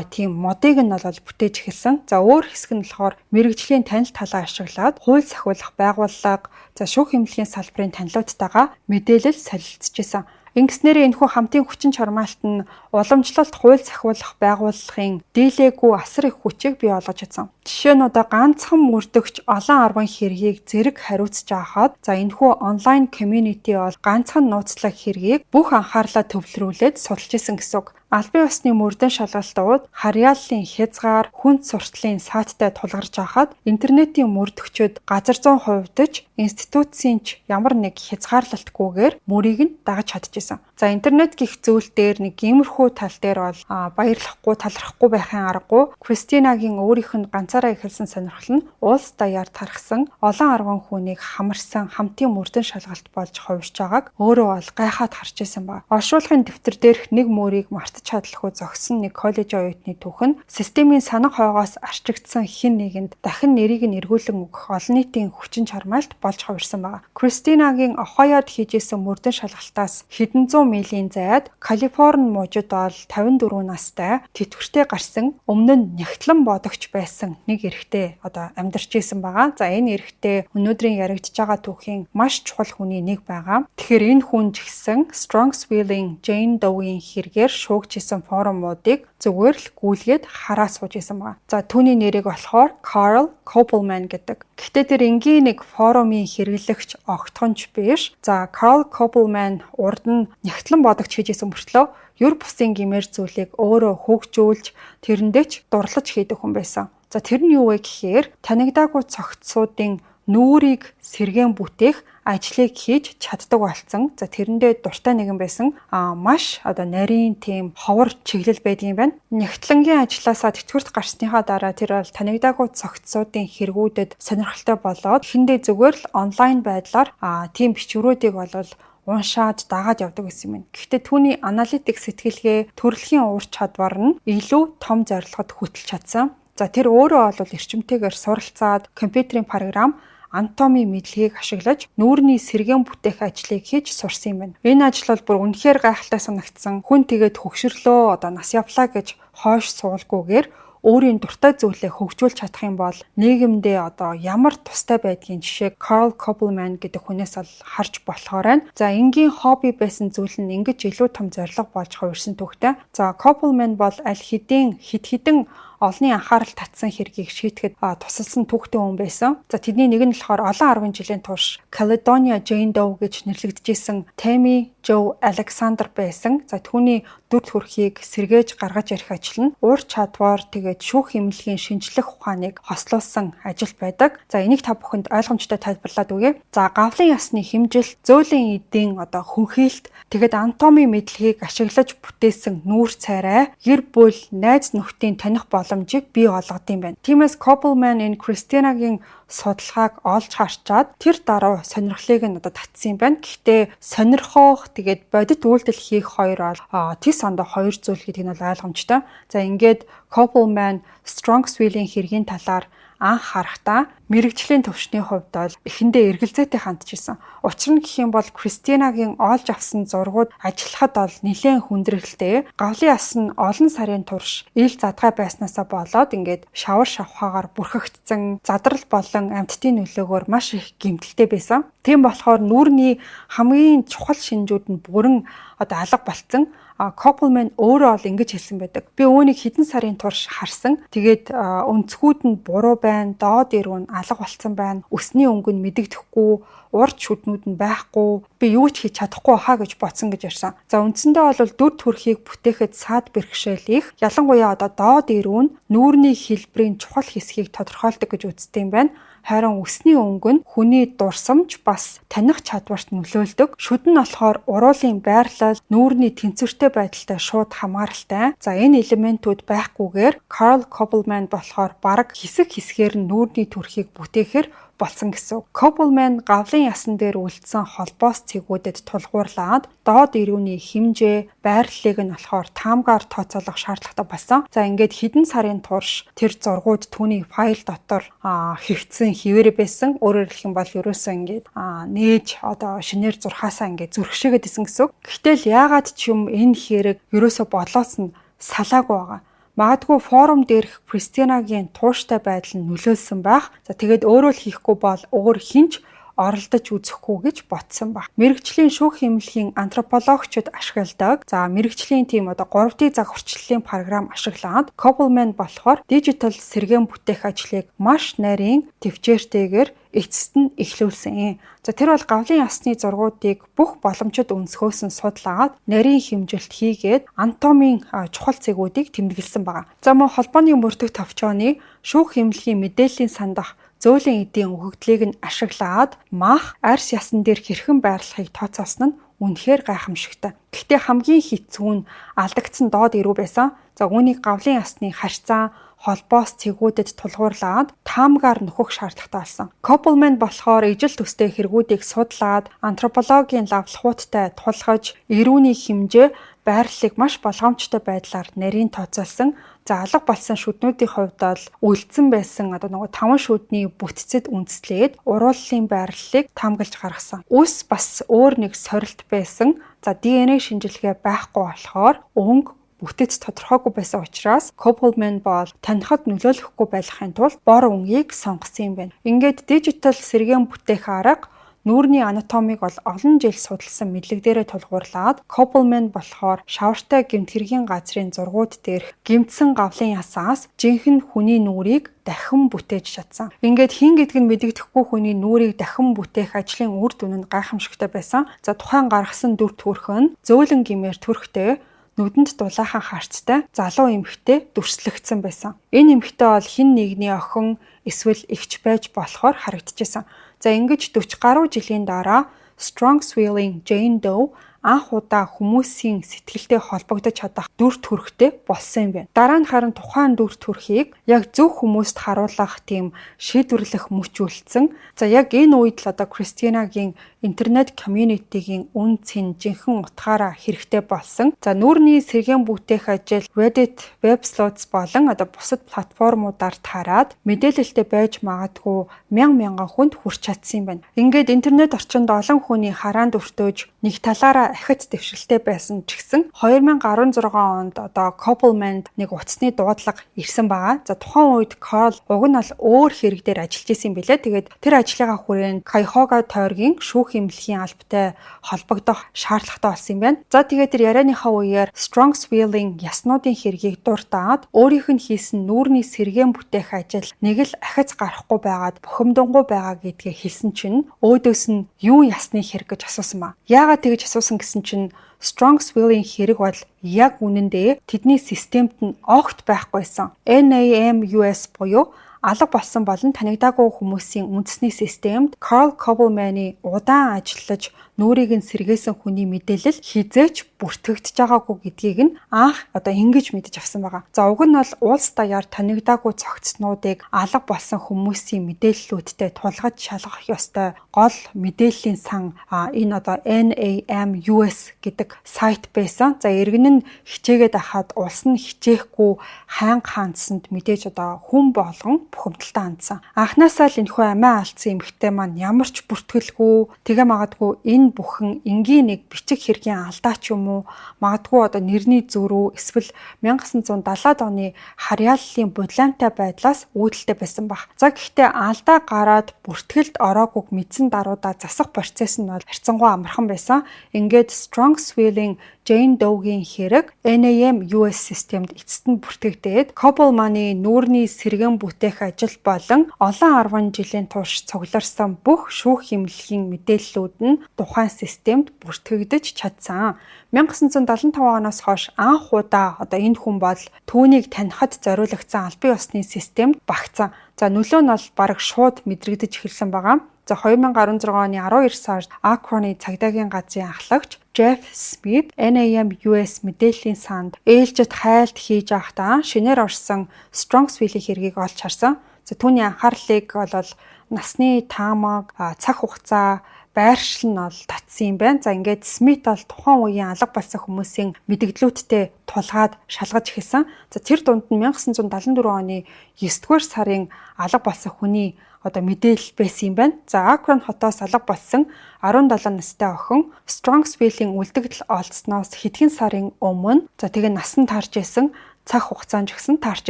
тийм модыг нь бол бүтээж эхэлсэн. За өөр хэсэг нь болохоор мэрэгжлийн танил талаа ашиглаад хууль сахиулах байгууллага, за шүүх эмнэлгийн салбарын танилуудтайгаа мэдээлэл солилцчихсан. Ингэснээр энэхүү хамтын хүчин чармаалт нь уламжлалт хууль сахиулах байгууллагын дийлээгүй асар их хүчийг бий болгож чадсан. Жишээ нь ганцхан мөрдөгч олон арван хэргийг зэрэг хариуцж авахад энэхүү онлайн community бол ганцхан нууцлаг хэргийг бүх анхаарлаа төвлөрүүлээд судалж исэн гэсэн үг. Албан ёсны мөрдөн шалгалтууд харьяаллын хязгаар, хүнд сурталын сайттай тулгарч байхад интернетийн мөрдөгчид газар зүйн хувьдч институцийн ч ямар нэг хязгаарлалтгүйгээр мөрийг нь дагаж чадчихсан. За интернет гих зүйл дээр нэг иймэрхүү тал дээр бол баярлахгүй, талархахгүй байхын аргагүй. Кристинагийн өөрийнх нь ганцаараа эхэлсэн сонирхол нь улс даяар тархсан олон арван хүнийг хамарсан хамтын мөрдөн шалгалт болж хувирч байгааг өөрөө бол гайхаад харж байсан ба. Оршуулгын дэвтэр дээрх нэг мөрийг чадлагүй зогсон нэг коллежийн оюутны түүх нь системийн санах хойгоос арчигдсан хэн нэгэнд дахин нэрийг нь эргүүлэн өгөх олон нийтийн хүчин чармаалт болж хувирсан байна. Кристинагийн Ohio'д хийжсэн мөрдөн шалгалтаас хэдэн зуун милийн зайд Калифорни мужид бол 54 настай тэтгэвртэй гарсан өмнө нь нягтлан бодогч байсан нэг эрэгтэй амьдарч исэн байгаа. За энэ эрэгтэй өнөөдрийн яригдж байгаа түүхийн маш чухал хүний нэг байгаа. Тэгэхээр энэ хүн жигсэн Strongsville-ийн Jane Doe-ийн хэрэгээр шуугчсэн форумуудыг зүгээр л гүйлгээд хараа сууж исэн байна. За түүний нэрийг болохоор Carl Koppelman гэдэг. Гэхдээ тэр энгийн нэг форумын хэрэглэгч огтхонч биш. За Carl Koppelman урд нь нягтлан бодогч хийжсэн мөртлөө юр бусын гэмээр зүйлийг өөрөө хөгжүүлж тэрэндээ ч дурлаж хийдэг хүн байсан. За тэр нь юу вэ гэхээр танигдаагүй цогцсуудын нүүрийг сэргээн бүтээх ажлыг хийж чаддаг болсон. За тэрэндээ дуртай нэгэн байсан. Маш нарийн тийм ховор чиглэл байдгийн байна. Нягтлангийн ажилласаа тэтгэврт гарсныхаа дараа тэр бол танигдаагүй цогцсуудын хэрэгүүдэд сонирхолтой болоод эхэндээ зүгээр л онлайн байдлаар тийм бичвэрүүдийг болвол уншаад дагаад явдаг гэсэн юм. Гэхдээ түүний аналитик сэтгэлгээ, төрөлхийн ур чадвар нь илүү том зорилгод хөтлж чадсан. За тэр өөрөө бол эрчимтэйгээр суралцаад компьютерийн програм анатоми мэдлэгийг ашиглаж нүүрний сэргээн бүтээх ажлыг хийж сурсан юм байна. Энэ ажил бол бүр үнэхээр гайхалтай санагдсан. Хүн тэгээд хөгшөрлөө нас явлаа гэж хойш суулгүйгээр өөрийн дуртай зүйлээ хөгжүүлж чадах юм бол нийгэмдээ одоо ямар тустай байдгийн жишээг Carl Koppelman гэдэг хүнээс ол харж болохоор байна. За энгийн хобби байсан зүйл нь ингэж илүү том зорилго болж хувирсан түүхтэй. За Koppelman бол аль хэдийн хидэн олонний анхаарал татсан хэргийг шийтгэхэд тусалсан түүхтэй хүн байсан. За тэдний нэг нь болохоор олон 10 жилийн турш Caledonia Jane Doe гэж нэрлэгдэжсэн Tammy Jo Alexander байсан. За түүний дүр төрхийг сэргээж гаргаж ярих ажил нь ур чадвар тэгээд шүүх эмнэлгийн шинжлэх ухааныг хослуулсан ажил байдаг. За энийг та бүхэнд ойлгомжтой тайлбарлаад өгье. За гавлын ясны хэмжил, зөөлөн эдийн одоо хүнхийлт, тэгээд анатоми мэдлэгийг ашиглаж бүтээсэн нүүр царай, гэр бүл, найз нөхдийн таних боломжийг бий болгодсон байна. Тиймээс Koppelman энэ Кристинагийн судалгааг олж харчаад тэр дараа сонирхлыг нь одоо татсан юм байна. Гэхдээ сонирхох тэгээд бодит үйлдэл хийх хоёр бол тис ондоо хоёр зүйл гэдгийг нь бол ойлгомжтой. За ингээд Koppelman Strongsville-ийн хэргийн талаар анх харахтаа мэрэгжлийн төвшний хувьд бол эхэндээ эргэлзээтэй хандж исэн. Учир нь гэх юм бол Кристинагийн олж авсан зургууд ажиллахад бол нэлээд хүндрэлтэй. Гавлын яс нь олон сарын турш ил задгай байснаасаа болоод ингээд шавар шавхаагаар бүрхэгдсэн, задрал болон амьтдын нөлөөгөөр маш их гэмтэлтэй байсан. Тийм болохоор нүүрний хамгийн чухал шинжүүд нь бүрэн одоо алга болцсон. Koppelman өөрөө бол ингэж хэлсэн байдаг. Би үүнийг хэдэн сарын турш харсан. Тэгээд өнцгүүд нь буруу байна, доод ирүүн алга болцсон байна. Өсний өнгө нь мэдэгдэхгүй, урд шүднүүд нь байхгүй. Би юу ч хийж чадахгүй хаа гэж бодсон гэж ярьсан. За үндсэндээ бол дүр төрхийг бүтээхэд саад бэрхшээл их. Ялангуяа одоо доод ирүүн нүүрний хэлбэрийн чухал хэсгийг тодорхойлдог гэж үздэг юм байна. Харин өсний өнгө нь хүний дурсамж бас таних чадварт нөлөөлдөг. Шүд нь болохоор уруулын байрлал, нүүрний тэнцвэртэй байдалтай шууд хамааралтай. За энэ элементүүд байхгүйгээр Carl Koppelman болохоор бараг хэсэг хэсгээр нь нүүрний төрхийг бүтээхээр болсон гэсэн. Koppelman гавлын ясан дээр үлдсэн холбоос цэгүүдэд тулгуурлаад доод ирүүний хэмжээ, байрлалыг нь болохоор таамгаар тооцоолох шаардлагатай болсон. За ингээд хэдэн сарын турш тэр зургууд түүний файл дотор хэвтсэн хിവэр байсан. Өөрөөр хэлэх юм бол ерөөсөө ингээд нээж одоо шинээр зурхаасаа ингээд зүрхшээгээд исэн гэсэн. Гэтэл яагаад ч юм энэ хэрэг ерөөсөө бодлоос нь салаагүй байгаа. Магадгүй форум дээрх Кристинагийн тууштай байдал нь нөлөөлсөн байх. За тэгээд өөрөө л хийхгүй бол өөр хинч оролдож үзэхгүй гэж ботсон баг. Мэргэжлийн шүүх эмнэлгийн антропологчид ашигладаг. За мэргэжлийн тим одоо 3D загварчлалын програм ашиглаад Koppelman болохоор дижитал сэргээн бүтээх ажлыг маш нарийн төвчээртэйгээр эцэст нь эхлүүлсэн. За тэр бол гавлын ясны зургуудыг бүх боломжит өнсгөөсөн судлаад нарийн хэмжилт хийгээд анатомийн чухал зэгүүдийг тэмдэглэсэн байгаа. За мөн холбооны мөрдөх товчооны шүүх эмнэлгийн мэдээллийн сандах зөөлөн эдийн өгөгдлийг нь ашиглаад мах арьс ясан дээр хэрхэн байрлахыг тооцоолсон нь үнэхээр гайхамшигтай. Гэхдээ хамгийн хэцүү нь алдагдсан доод ирүү байсан. За үүнийг гавлын ясны харьцаа холбоос цэгүүдэд тулгуурлаад таамгаар нөхөх шаардлагатай болсон. Koppelman болохоор ижил төстэй хэрэгүүдийг судлаад антропологийн лавлахууттай тулгаж эрүүний хэмжээ байрлалыг маш болгоомжтой байдлаар нарийн тооцоолсон. За алга болсон шүднүүдийн хувьд бол үлдсэн байсан одоо нөгөө 5 шүдний бүтцэд үндэслээд урууллын байрлалыг таамаглаж гаргасан. Үс бас өөр нэг сорилт байсан. За ДНХ шинжилгээ байхгүй болохоор өнгө бүтэц тодорхойгүй байсан учраас Koppelman бол танихад нөлөөлөхгүй байхын тулд бор өнгийг сонгосон юм байна. Ингээд дижитал сэргээн бүтээх арга нүүрний анатомиг бол олон жил судалсан мэдлэг дээрээ тулгуурлаад Koppelman болохоор шавартай гэмт хэргийн газрын зургууд дээрх гэмтсэн гавлын ясаас жинхэнэ хүний нүрийг дахин бүтээж чадсан. Ингээд хин гэдэг нь мэдэгдэхгүй хүний нүрийг дахин бүтээх ажлын үр дүн нь гайхамшигтай байсан. За тухайн гаргасан дүр төрх нь зөөлөн гэмээр төрхтэй нүдэнд дулаахан харцтай залуу эмэгтэй дүрслэгдсэн байсан. Энэ эмэгтэй бол хэн нэгний охин эсвэл эгч байж болохоор харагдчихсан. За ингэж 40 гаруй жилийн дараа Strongsville-ийн Jane Doe анх удаа хүмүүсийн сэтгэлтэй холбогдож чадах дүр төрхтэй болсон юм байна. Дараа нь харин тухайн дүр төрхийг яг зөв хүмүүст харуулах тийм шийдвэрлэх мөч үлдсэн. За яг энэ үед л одоо Кристинагийн интернет community-гийн үн цэн жинхэнэ утгаараа хэрэгтэй болсон. За нүүрний сэргээн бүтээх ажил Reddit, WebSlots болон одоо бусад платформудаар тараад мэдээлэлтэй байж магадгүй мянган хүнд хүрч чадсан юм байна. Ингээд интернет орчинд олон хүний хараанд өртөөж нэг талаараа талаасаа ахиц дэвшилтэй байсан ч гэсэн 2016 онд одоо Copeland нэг утасны дуудлага ирсэн байгаа. За тухайн үед Carl уг нь бол өөр хэрэг дээр ажиллаж исэн юм билээ. Тэгээд тэр ажлынхаа хүрээнд Cuyahoga тойргийн шүүх эмнэлгийн албатай холбогдох шаардлагатай болсон юм байна. За тэгээд тэр ярианыхаа үеэр Strongsville-ийн яснуудын хэргийг дуртаад өөрийнх нь хийсэн нүүрний сэргээн бүтээх ажил нэг л ахиц гарахгүй байгаад бухимдангуй байгаа гэдгээ хэлсэн чинь өөдөөс нь юу ясны хэрэг гэж асуусан ба. Яагаад тэгж асуусан гэсэн чинь Strongsville-ийн хэрэг бол яг үнэндээ тэдний системд нь огт байхгүйсэн. NAMUS буюу алга болсон болон танигдаагүй хүмүүсийн үндэсний системд Carl Copeland-ы удаан ажиллаж нүрийг нь сэргээсэн хүний мэдээлэл хизээч бүртгэгдэж байгаагүй гэдгийг нь анх одоо ингэж мэдэж авсан байгаа. За уг нь бол улс даяар танигдаагүй цогцснуудыг алга болсон хүмүүсийн мэдээллүүдтэй тулгаж шалгах ёстой гол мэдээллийн сан энэ одоо NAMUS гэдэг сайт байсан. За иргэн нь хичээгээд ахад улс нь хичээхгүй хайнга хаандсанд мэдээж одоо хүн болгон бухимдалтай хандсан. Анхнаасаа л энэхүү амиа алдсан эмэгтэй маань ямар ч бүртгэлгүй тэгээ магадгүй энэ бүхэн энгийн нэг бичиг хэргийн алдаа ч юм уу магадгүй одоо нэрний зөрүү эсвэл 1970-ад оны харьяаллын бодлонтой байдлаас үүдэлтэй байсан баг. За гэхдээ алдаа гараад бүртгэлд ороогүй мэдсэн даруйда засах процесс нь бол харьцангуй амархан байсан. Ингээд Strongsville-ийн Jane Doe-гийн хэрэг NAMUS системд эцэст нь бүртгэгдээд Copeland-ы нүүрний сэргээн бүтээх ажил болон олон 10 жилийн турш цугларсан бүх шүүх эмнэлгийн мэдээллүүд нь тухайн системд бүртгэгдэж чадсан. 1975 оноос хойш анх удаа одоо энэ хүн бол түүнийг танихад зориулагдсан албан ёсны системд багтсан. За нөлөө нь бол бараг шууд мэдрэгдэж эхэлсэн байгаа. За 2016 оны 12 сард Akron-ы цагдаагийн газрын ахлагч Jeff Smith NAMUS мэдээллийн санд ээлжид хайлт хийж байхдаа шинээр орсон Strongsville-ийн хэргийг олж харсан. За түүний анхаарлыг бол насны таамаг, цаг хугацаа, байршил нь бол татсан юм байна. За ингээд Смит бол тухайн үеийн алга болсон хүмүүсийн мэдээллүүдтэй тулгаад шалгаж эхэлсэн. За тэр дунд нь 1974 оны 9-р сарын алга болсон хүний одоо мэдээлэл байсан юм байна. За Akron хотоос алга болсон 17 настай охин Strongsville-ийн үлдэгдэл олдсноос хэдхэн сарын өмнө за тэгээ насан тарж исэн цаг хугацаанд ч гэсэн таарч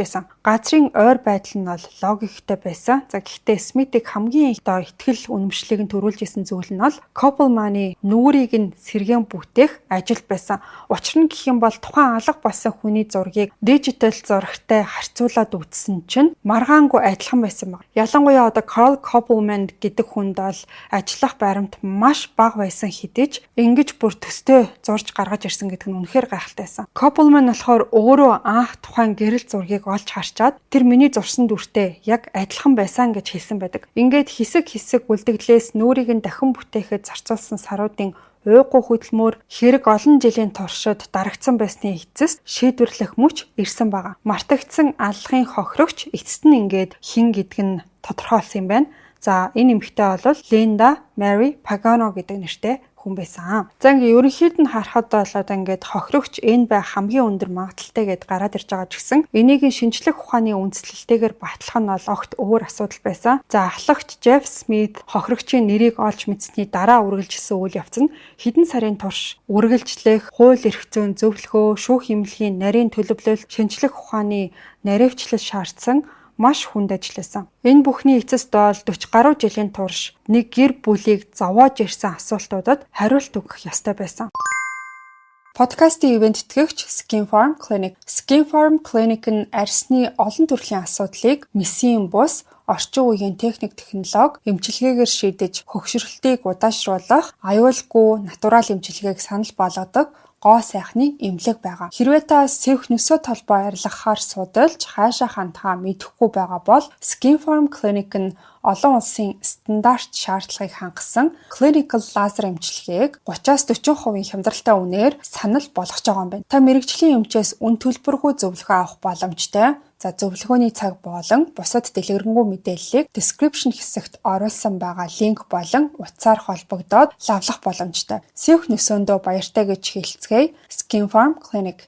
исэн. Газрын ойр байдал нь бол логиктэй байсан. За гэхдээ Смитийг хамгийн их итгэл үнэмшлийг нь төрүүлж исэн зүйл нь бол Copeland-ы нүрийг нь сэргээн бүтээх ажил байсан. Учир нь гэх юм бол тухайн алга болсон хүний зургийг дижитал зурагтай харьцуулаад үзсэн чинь маргаангүй адилхан байсан баг. Ялангуяа одоо Carl Copeland гэдэг хүнд бол ажиллах баримт маш бага байсан хэдий ч ингэж бүр төстэй зурж гаргаж ирсэн гэдэг нь үнэхээр гайхалтай байсан. Copeland болохоор өөрөө тухайн гэрэл зургийг олж харчаад тэр миний зурсан дүртэй яг адилхан байсан гэж хэлсэн байдаг. Ингээд хэсэг үлдэгдлээс нүрийг нь дахин бүтээхэд зарцуулсан саруудын уйггүй хөдөлмөр хэрэг олон жилийн туршид дарагдсан байсны эцэст шийдвэрлэх мөч ирсэн байгаа. Мартагдсан аллагын хохирогч эцэст нь ингээд хин гэдг нь тодорхойлсон юм байна. За энэ эмэгтэй бол Linda Mary Pagano гэдэг нэртэй хүн байсан. За ингээ ерөнхийд нь харахад бол одоо ингээд хохирогч энэ байх хамгийн өндөр магадaltaй гэд гараад ирж байгаа ч гэсэн энийг шинжлэх ухааны үндэслэлтэйгээр батлах нь бол огт өөр асуудал байсан. За ахлагч Jeff Smith хохирогчийн нэрийг олж мэдсэний дараа үргэлжилсэн үйл явц нь хэдэн сарын турш үргэлжлэх, хууль эрх зүйн зөвлөгөө, шүүх эмнэлгийн нарийн төлөвлөлт, шинжлэх ухааны наривчлал шаардсан маш хүнд ажилласан. Энэ бүхний эцэст бол 40 гаруй жилийн турш нэг гэр бүлийг зовоож ирсэн асуултуудад хариулт өгөх ёстой байсан. Подкастын ивент тэтгэгч Skin Farm Clinic. Skin Farm Clinic нь арьсны олон төрлийн асуудлыг месийн бус орчин үеийн техник технологи эмчилгээгээр шийдэж хөгшрөлтийг удаашруулах аюулгүй натурал эмчилгээг санал болгодог гоо сайхны эмнэлэг байгаа. Хэрвээ та сэвх нөсөө толбоо арилгахаар судалж хаашаа хандхаа мэдэхгүй байгаа бол Skin Farm Clinic нь олон улсын стандарт шаардлагыг хангасан clinical laser эмчилгээг 30-40% хямдралтай үнээр санал болгож байгаа юм байна. Та мэрэгжлийн эмчээс үн төлбөргүй зөвлөгөө авах боломжтой. За зөвлөгөөний цаг болон бусад дэлгэрэнгүй мэдээллийг description хэсэгт оруулсан байгаа линк болон утсаар холбогдоод лавлах боломжтой. Сэвх нөсөөндөө баяртай гэж хэлцгээе. Skin Farm Clinic.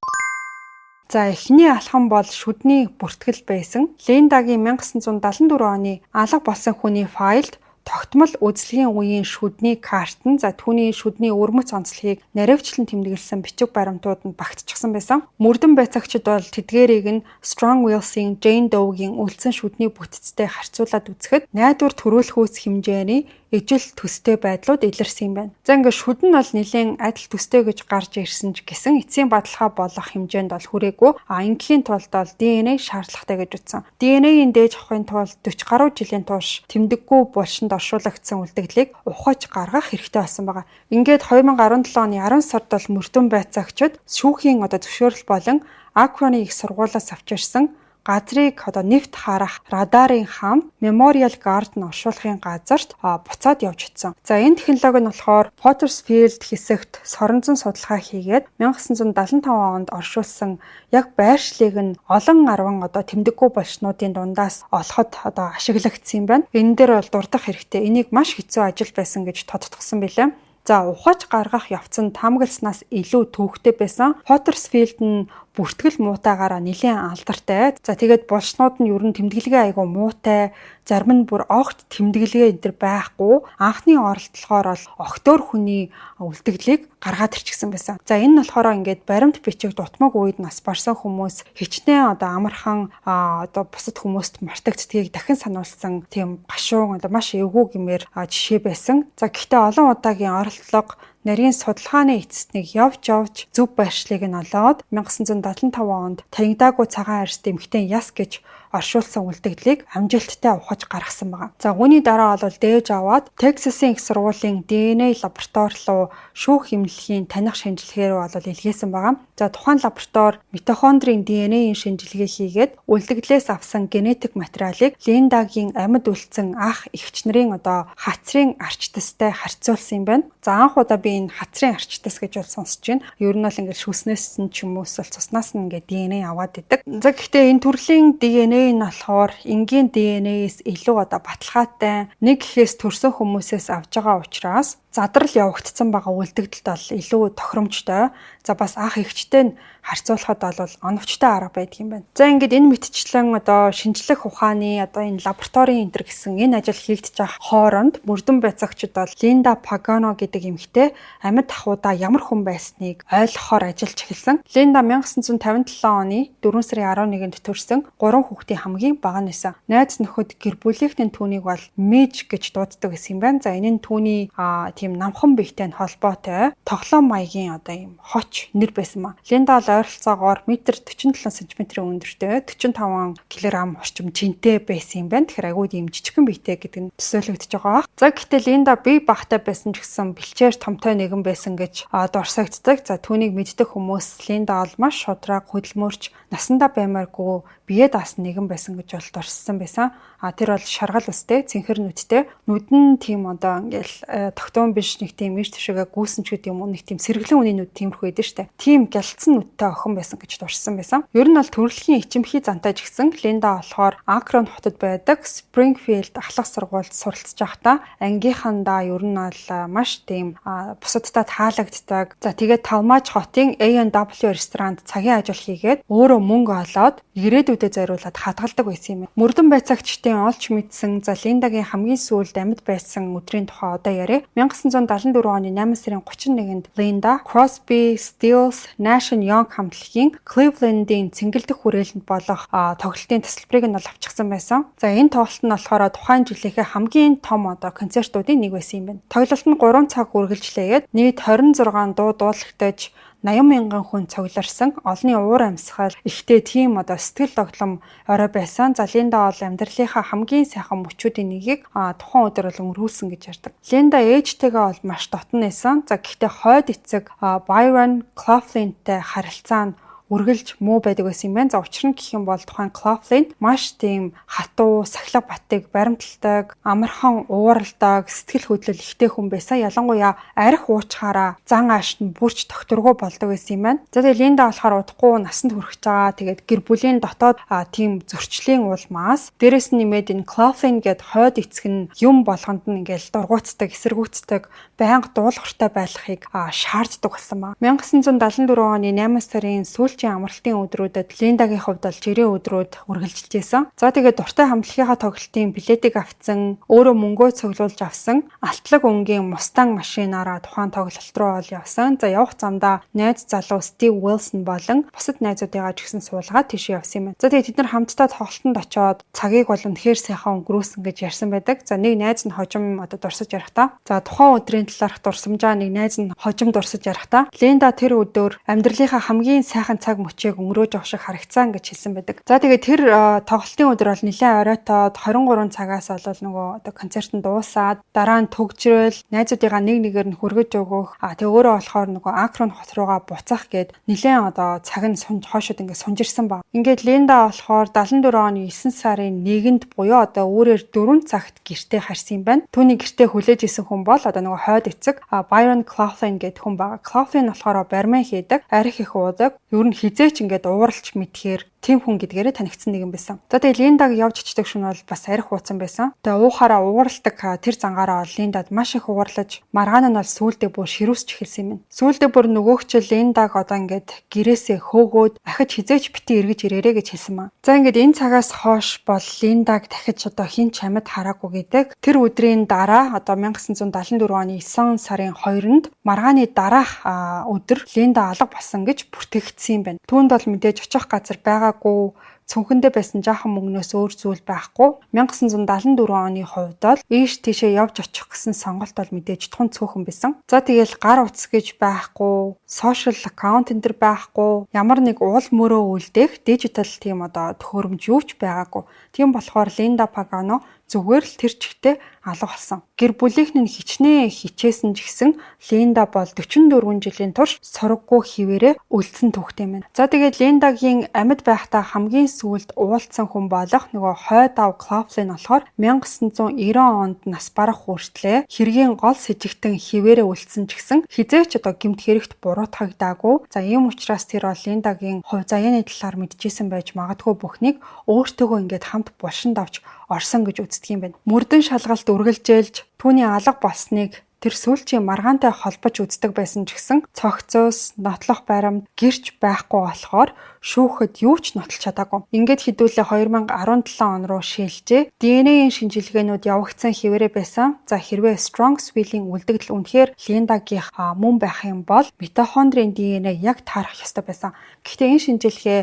За эхний алхам бол шүдний бүртгэл байсан. Линдагийн 1974 оны алга болсон хүний файлд тогтмол үзлэгийн үеийн шүдний картн, за түүний шүдний өрмөц онцлогийг наривчлан тэмдэглэсэн бичиг баримтууд нь багтчихсан байсан. Мөрдөн байцаагчид бол тэдгээрийг нь Strong Will's-ийн Jane Doe-гийн үлдсэн шүдний бүтцтэй харьцуулаад үзэхэд найдвар төрөөлөхөөс хэмжээний ижил төстэй байдлууд илэрсэн юм байна. За ингээд шүд нь бол нэлээд адил төстэй гэж гарч ирсэн ч гэсэн эцсийн бадлахаа болох хэмжээнд бол хүрээгүй. Ингийн тулд бол DNA шаардлагатай гэж үзсэн. DNA-ийн дээж авахын тулд 40 гаруй жилийн турш тэмдэггүй булшинд оршуулгдсан үлдэгдлийг ухаж гаргах хэрэгтэй болсон байгаа. Ингээд 2017 оны 10 сард бол мөрдөн байцаагчид шүүхийн зөвшөөрөл болон Акроны их сургуулиас авчирсан газрыг нэвт харах радарын хамт Memorial Garden оршуулгын газарт буцаад явж идсэн. За энэ технологи нь болохоор Pottersfield хэсэгт соронзон судалгаа хийгээд 1975 онд оршуулсан яг байршлыг нь олон арван тэмдэггүй булчнуудын дундаас олоход ашиглагдсан юм байна. Энэ дээр бол дурдах хэрэгтэй. Энийг маш хэцүү ажил байсан гэж тодтогсон билээ. За ухаж гаргах явц нь таамагласнаас илүү төвөгтэй байсан. Pottersfield нь бүртгэл муутайгаараа нэлээд алдартай. За тэгээд булчнууд нь ер нь тэмдэглэгээ айгүй муутай, зарим нь бүр огт тэмдэглэгээ энэ төр байхгүй. Анхны оролдлогоор бол огтоор хүний үлдэгдлийг гаргаад ирчихсэн байсан. За энэ нь болохоор ингээд баримт бичиг дутмаг үед нас барсан хүмүүс хичнээн амархан бусад хүмүүст мартагддгийг дахин сануулсан тийм гашуун маш эвгүй гэмээр жишээ байсан. За гэхдээ олон удаагийн оролдлого нарийн судалгааны эцэстнийг явж зөв байршлыг нь олоод 1975 онд танигдаагүй цагаан арьс эмэгтэй Яс гэж оршуулсан үлдэгдлийг амжилттай ухаж гаргасан байна. За үүний дараа бол дээж аваад Texas-ийн их сургуулийн DNA лаборатори руу шүүх эмнэлгийн таних шинжилгээгээр бол илгээсэн байгаа. За тухайн лаборатори митохондрийн DNA-ийн шинжилгээ хийгээд үлдэгдлээс авсан генетик материалыг Линдагийн амьд үлдсэн ах эгч нарын хацрын арчтастай харьцуулсан юм байна. За анх удаа би энэ хацрын арчтас гэж сонсож байна. Ер нь бол ингээд шүснээс нь ч юм уус цуснаас нь ингээд DNA аваад идэг. За гэхдээ энэ төрлийн DNA нь болохоор энгийн DNA-с илүү баталгаатай, нэг гэхээс төрсөн хүмүүсээс авж байгаа учраас задрал явагдсан байгаа үлдэгдэлд бол илүү тохиромжтой. За бас ах эгчтэй нь харьцуулахад бол оновчтой арга байдаг юм байна. За ингээд энэ мэтчлэн шинжлэх ухааны энэ лабораторийн энтер гэсэн энэ ажил хийгдэж байгаа хооронд мөрдөн байцаагчид бол Линда Пагано гэдэг эмэгтэй амьд ахуйдаа ямар хүн байсныг ойлгохоор ажиллаж эхэлсэн. Линда 1957 оны 4 сарын 11-нд төрсэн 3 хүүхдийн хамгийн бага нь байсан. Найз нөхөд гэр бүлийнхэн түүнийг бол Мэж гэж дууддаг гэсэн юм байна. За энэ нь түүний тийм намхан биетэй холбоотой тоглоом маягийн ийм хоч нэр байсан маа. Линда бол ойролцоогоор 1.47 см өндөртэй, 45 кг орчим жинтэй байсан юм байна. Тэгэхээр агуу ийм жижигхэн биетэй гэдэг нь төсөөлөгдөж байгаа. За гэхдээ Линда бие багтай байсан ч гэсэн бэлчээр томтой нэгэн байсан гэж дурсагддаг. За түүнийг мэддэг хүмүүс Линда бол маш шудраг, хөдөлмөрч, насандаа баймааргүй бие даасан нэгэн байсан гэж бол дурссан байсан. Тэр бол шаргал устэй, цэнхэр нүдтэй. Нүд нь тийм ингээл тогтоон биш нэг тийм ирж тшээгээ гүйсэн ч гэдэг юм уу, нэг тийм сэргэлэн үний нүд тиймэрхүү байдаг штэ. Тийм гялцсан нүдтэй охин байсан гэж дурссан байсан. Ер нь бол төрөлхийн ичимхий зантай ч гэсэн Линда болохоор Акрон хотод байдаг Springfield ахлах сургуульд суралцж байхдаа ангийнхандаа ер нь бол маш тийм бусадтай таалагддаг. За тэгээд Талмаж хотын A&W ресторанд цагийн ажил хийгээд өөрөө мөнгө олоод ирээдүйдээ зориулаад хадгалдаг байсан юм. Мөрдөн байцаагчдын олж мэдсэн за Линдагийн хамгийн сүүлд амьд байсан өдрийн тухай одоо яриа. 1974 оны 8 сарын 31-нд Линда Crosby, Stills, Nash & Young хамтлагийн Cleveland-ийн цэнгэлдэх хүрээлэнд болох тоглолтын тасалбарыг нь авчихсан байсан. За энэ тоглолт нь болохоор тухайн жилийнхээ хамгийн том концертуудын нэг байсан юм байна. Тоглолт нь 3 цаг үргэлжлээд нийт 26 дуу дуулагдаж 80 мянган хүн цугларсан. Олонний уур амьсгал ихтэй тийм сэтгэл догтлом орой байсан. За Линда бол амьдралынхаа хамгийн сайхан мөчүүдийн нэгийг тухайн өдөр бол өнгөрүүлсэн гэж ярьдаг. Линда ээжтэйгээ бол маш дотн байсан. За гэхдээ хойд эцэг Byron Cloughlin-тэй харилцаа нь үргэлж муу байдаг байсан юм байна. За учир нь гэх юм бол тухайн Cloughlin маш тийм хатуу, сахилга батыг баримталдаг, амархан ууралдаг, сэтгэл хөдлөл ихтэй хүн байсан. Ялангуяа арх уучхаараа зан ааш нь бүрч тогтворгүй болдог байсан юм байна. За тэгээ Линда болохоор удахгүй насанд хүрэж байгаа. Тэгээд гэр бүлийн дотоод тийм зөрчлийн улмаас дээрэс нь нэмээд энэ Cloughlin гээд хойд эцэг нь юм болгонд нь ингээл дургуутдаг, эсэргүүцдэг, байнга дуулууртай байхыг шаарддаг болсон ба. 1974 оны 8 сарын сүүлч сүүлчийн амралтын өдрүүдэд Линдагийн хувьд бол жирийн өдрүүд үргэлжилжсэн. За тэгээд дуртай хамтлагийнхаа тоглолтын билетийг авсан, өөрөө мөнгөө цуглуулж авсан, алтлаг өнгийн Mustang машинаараа тухайн тоглолт руу ол явсан. За явах замдаа найз залуу Стив Уилсон болон бусад найзуудыгаа ч гэсэн суулгаад тийш явсан юм. За тэгээд тэд нар хамтдаа тоглолтод очоод цагийг бол үнэхээр сайхан өнгөрөөсөн гэж ярьсан байдаг. За нэг найз нь хожим дурсаж ярихдаа. За тухайн өдрийн талаарх дурсамжаа нэг найз нь хожим дурсаж ярихдаа Линда тэр өдөр амьдралынхаа хамгийн сайхан цаг мөчийг өнгөрөөж явах шиг харагцсан гэж хэлсэн байдаг. За тэгээд тэр тоглолтын өдөр бол нэлээд оройтоод 23 цагаас бол нөгөө концерт нь дуусаад дараа нь төгжрөл найзуудыгаа нэг нэгээр нь хүргэж өгөх. Тэг өөрөө болохоор нөгөө Акрон хот руугаа буцах гээд нэлээд цаг нь хоошод ингээд сунжирсан баг. Ингээд Линда болохоор 74 оны 9 сарын 1-нд буюу өөрөөр 4 цагт гэртээ харсан юм байна. Түүний гэртээ хүлээж исэн хүн бол нөгөө хойд эцэг Byron Cloughlin гэдэг хүн байгаа. Cloughlin болохоор барьман хийдэг, арх их уудаг. Ер нь хизээч ингээд ууралж мэдхээр тийм хүн гэдгээрээ танигдсан нэг юм байсан. За тэгээд Линдаг явж очдог шөнө бол бас арх ууцсан байсан. Тэгээд уухаараа ууралдаг тэр зангаараа Линдад маш их уурлаж, маргаан нь бол сүүлдээ бүр ширүүсч эхэлсэн юм. Сүүлдээ бүр нөгөөгч Линдаг ингээд гэрээсээ хөөгөөд ахиж хизээч бити эргэж ирээрэй гэж хэлсэн маа. За ингээд энэ цагаас хойш бол Линдаг дахиж хин ч амьд хараагүй гэдэг. Тэр өдрийн дараа 1974 оны 9 сарын 2-нд маргааны дараах өдөр Линда алга болсон гэж бүртгэгдсэн юм байна. Түүнд бол мэдээж очих газар байгаагүй, цүнхэндээ байсан жаахан мөнгнөөс өөр зүйл байхгүй. 1974 оны хувьд бол ийш тийшээ явж очих гэсэн сонголт бол мэдээж тун цөөхөн байсан. За тэгэл гар утас гэж байхгүй, social account энэ төр байхгүй, ямар нэг уул мөрөө үлдээх дижитал тийм төхөөрөмж юу ч байгаагүй. Тийм болохоор Линда Пагано зүгээр л тэр чигтээ алга болсон. Гэр бүлийнх нь хичнээн хичээсэн ч гэсэн Линда бол 44 жилийн турш сураггүй хിവэрэ үлдсэн түүхтэй юм. За тэгээд Линдагийн амьд байхдаа хамгийн сүүлд уулзсан хүн болох нөгөө хойд ав Cloughlin болохоор 1990 онд нас барах хүртлээр хэргийн гол сэжигтэн хിവэрэ үлдсэн ч гэсэн хизээч гэмт хэрэгт буруутгагдаагүй. За ийм учраас тэр бол Линдагийн хувь заяаны талаар мэдчихсэн байж магадгүй бүхнийг өөртөөгөө ингээд хамт булшинд авч орсон гэж үздэг юм байна. Мөрдөн шалгалт үргэлжээлж түүний алга болсныг тэр сүүлчийн маргаантай холбож үздэг байсан ч гэсэн цогцоос, нотлох баримт гэрч байхгүй болохоор шүүхэд юу ч нотолж чадаагүй. Ингээд хэдүүлээ 2017 он руу шилжээ. ДНХ-ийн шинжилгээнүүд явагдсан хിവэрэ байсан. За хэрвээ Strongsville-ийн үлдэгдэл үнэхээр Линдагийнх мөн байх юм бол митохондрийн ДНХ яг таарах ёстой байсан. Гэхдээ энэ шинжилгээ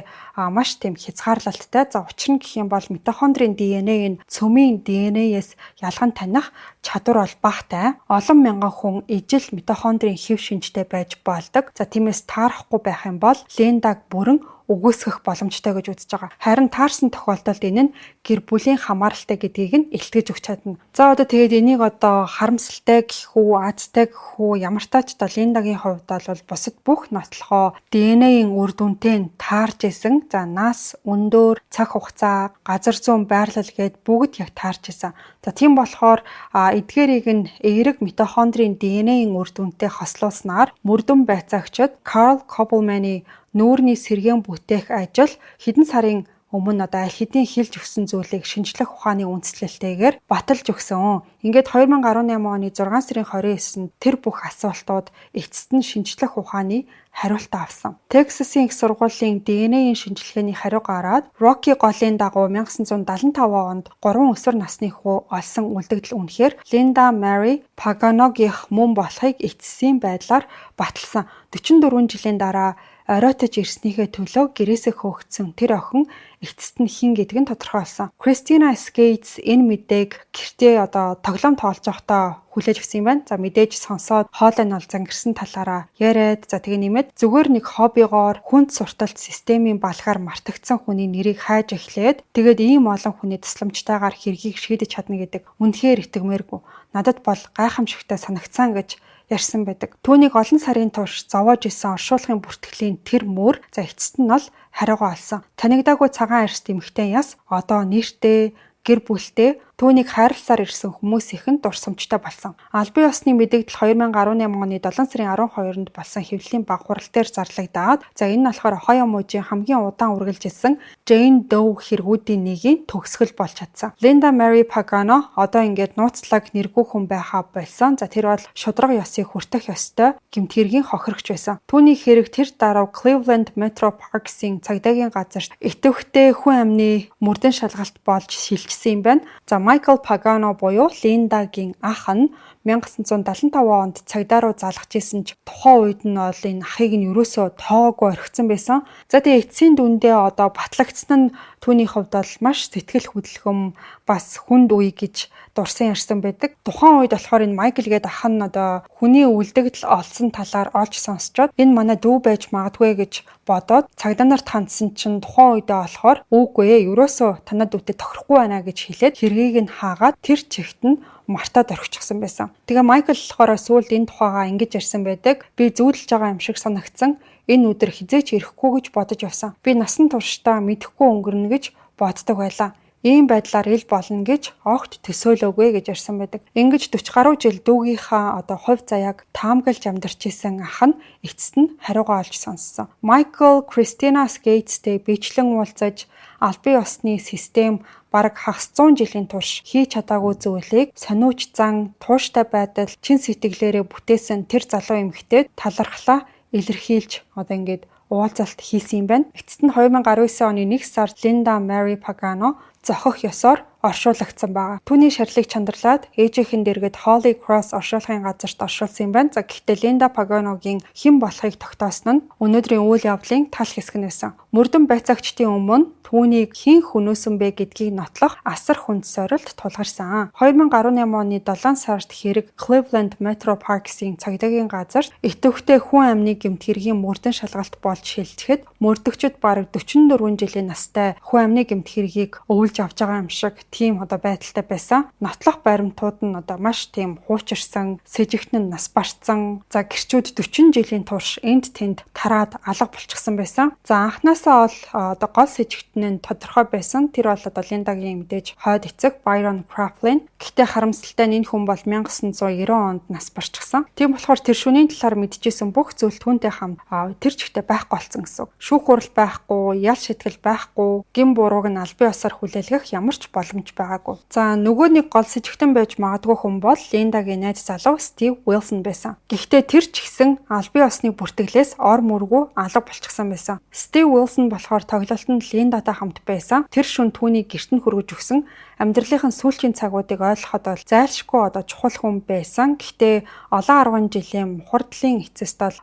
маш тийм хязгаарлалттай. За учир нь гэх юм бол митохондрийн ДНХ-ийн цөмийн ДНХ-ээс ялган таних чадвар бол багатай. Олон мянган хүн ижил митохондрийн хэв шинжтэй байж болдог. За тиймээс таарахгүй байх юм бол Линдаг бүрэн үгүйсгэх боломжтой гэж үзэж байгаа. Харин таарсан тохиолдолд энэ нь гэр бүлийн хамааралтай гэдгийг нь илтгэж өгч чадна. За тэгээд энийг харамсалтай гэх үү, азтай гэх үү, ямар тач Линдагийн хувьд бол бусад бүх нотлохоо ДНХ-ийн үр дүнтэй таарж исэн. За нас, өндөр, цаг хугацаа, газар зүүн байрлал гээд бүгд яг таарж исэн. За тийм болохоор эдгээрийг нь эерэг митохондрийн ДНХ-ийн үр дүнтэй хослуулснаар мөрдөн байцаагчид Карл Koppelman-ы нүүрний сэргээн бүтээх ажил хэдэн сарын өмнө аль хэдийн хэлж өгсөн зүйлийг шинжлэх ухааны үндэслэлтэйгээр баталж өгсөн. Ингээд 2018 оны 6 сарын 29-нд тэр бүх асуултууд эцэст нь шинжлэх ухааны хариулт авсан. Texas-ийн их сургуулийн ДНХ-ийн шинжилгээний хариу гараад Rocky голын дагуу 1975 онд 3 өсвөр насны хүү олсон үлдэгдэл үнэхээр Linda Mary Paganoгийн мөн болохыг эцсийн байдлаар баталсан. 44 жилийн дараа оройтож ирснийхээ төлөө гэрээсээ хөөгдсөн тэр охин эцэст нь хэн гэдг нь тодорхой болсон. Christina Skates энэ мэдээг гэртээ тоглоом тоглож байхдаа хүлээж авсан юм байна. За мэдээж сонсоод хоолой нь бол зангирсан талаараа яриад тэгээ нэмээд зүгээр нэг хоббигоор хүнд сурталт системийн балгаар мартагдсан хүний нэрийг хайж эхлээд тэгээд ийм олон хүний тусламжтайгаар хэргийг шийдэж чадна гэдэг үнэхээр итгэмээргүй. Надад бол гайхамшигтай санагцсан гэж ярьсан байдаг. Түүнийг олон сарын турш зовоож исэн оршуулгын бүртгэлийн тэр мөр эцэст нь бол хариугаа олсон. Танигдаагүй цагаан арьс эмэгтэй яс одоо нэртэй, гэр бүлтэй Түүнийг хайрласаар ирсэн хүмүүс ихэнд дурсамжтай болсон. Албан ёсны мэдээлэл 2018 оны 7 сарын 12-нд болсон хэвлэлийн баг хурал дээр зарлагдаад энэ нь болохоор Ohio мужийн хамгийн удаан үргэлжилсэн Jane Doe хэрэгүүдийн нэгийн төгсгөл болж чадсан. Linda Mary Pagano одоо ингээд нууцлаг нэргүй хүн байхаа болсон. Тэр бол шудраг ёсыг хүртэх ёстой гэмт хэргийн хохирогч байсан. Түүний хэрэг тэр дараа Cleveland Metro Parks-ийн цагдаагийн газарт итэвхтэй хүн амны мөрдөн шалгалт болж шилжсэн юм байна. Michael Pagano буюу Linda-гийн ах нь 1975 онд цагдаа руу залгаж исэн ч тухайн үед нь бол энэ ахыг нь ерөөсөө тоогоо орхисон байсан. Тэгээ эцсийн дүндээ одоо батлагдсан нь түүний хувьд бол маш сэтгэл хөдлөм бас хүнд үе гэж дурсан ярьсан байдаг. Тухайн үед болохоор энэ Michael гээд ах нь одоо хүний үлдэгдэл олсон талаар олж сонсчоод энэ манай дүү байж магадгүй гэж бодоод цагдаа нарт хандсан чинь тухайн үедээ болохоор үгүй ээ ерөөсөө танад дүүтэй тохирохгүй байна гэж хэлээд хэргийг нь хаагаад тэр чигт нь мартаад орхичихсан байсан. Тэгээ Michael болохоор сүүлд энэ тухайгаа ингэж ярьсан байдаг. Би зүүдэлж байгаа юм шиг санагдсан. Энэ өдөр хизээч ирэхгүй гэж бодож явсан. Би насан туршдаа мэдэхгүй өнгөрнө гэж боддог байлаа. Ийм байдлаар ил болно гэж огт төсөөлөөгүй гэж ярьсан байдаг. Ингэж 40 гаруй жил дүүгийнхаа одоо хувь заяаг таамаглаж амьдарч исэн ах нь эцэст нь хариугаа олж сонссон. Michael Christina Skatesтэй бичлэн уулзаж албан ёсны систем бараг хагас 100 жилийн турш хийж чадаагүй зүйлийг сониуч зан, тууштай байдал, чин сэтгэлээрээ бүтээсэн тэр залуу эмэгтэйд талархлаа илэрхийлж одоо ингээд уулзалт хийсэн юм байна. Эцэст нь 2019 оны 1 сард Linda Mary Pagano зохих ёсоор оршуулгдсан байгаа. Түүний шарилыг чандарлаад ээжийнхэн дэргэд Holy Cross оршуулгын газарт оршуулсан юм байна. Гэхдээ Linda Pagano-гийн хэн болохыг тогтоосон нь өнөөдрийн үйл явдлын тал хэсэг нь байсан. Мөрдөн байцаагчдын өмнө түүнийг хэн хөнөөсөн бэ гэдгийг нотлох асар хүнд сорилт тулгарсан. 2018 оны 7 сард хэрэг Cleveland Metro Parks-ийн цагдаагийн газарт итэвхтэй хүн амны гэмт хэргийн мөрдөн шалгалт болж шилжихэд мөрдөгчд бараг 44 жилийн настай хүн амны гэмт хэргийг өвлж авч байгаа юм шиг тийм одоо байдалтай байсан. Нотлох баримтууд нь одоо маш тийм хуучирсан, сэжигтэн нь нас барцсан. Гэрчүүд 40 жилийн турш энд тэнд тараад алга болчихсон байсан. Анхнаасаа бол одоо гол сэжигтэн нь тодорхой байсан. Тэр бол одоо Linda-гийн мэдээж хойд эцэг Byron Craflin. Гэхдээ харамсалтай нь энэ хүн бол 1990 онд нас барчихсан. Тийм болохоор тэр шөнийн талаар мэдчихсэн бүх зүйл түүнтэй хамт тэр чигтээ байхгүй болсон гэсэн. Шүүх хурал байхгүй, ял шитгэл байхгүй, гин бурууг нь албан ёсоор хүлээлгэх ямар ч боломж байгаагүй. Нөгөө нэг гол сэжигтэн байж магадгүй хүн бол Linda-гийн найз залуу Steve Wilson байсан. Гэхдээ тэр ч гэсэн албан ёсны бүртгэлээс ор мөргүү алга болчихсон байсан. Steve Wilson болохоор тоглолтод Linda-тай хамт байсан. Тэр шөнө түүний гэрт нь хөргөж өгсөн. Амьдралынхаа сүүлчийн цагуудыг ойлгоход бол зайлшгүй одоо чухал хүн байсан. Гэхдээ олон 10 жилийн мухардлын эцэст бол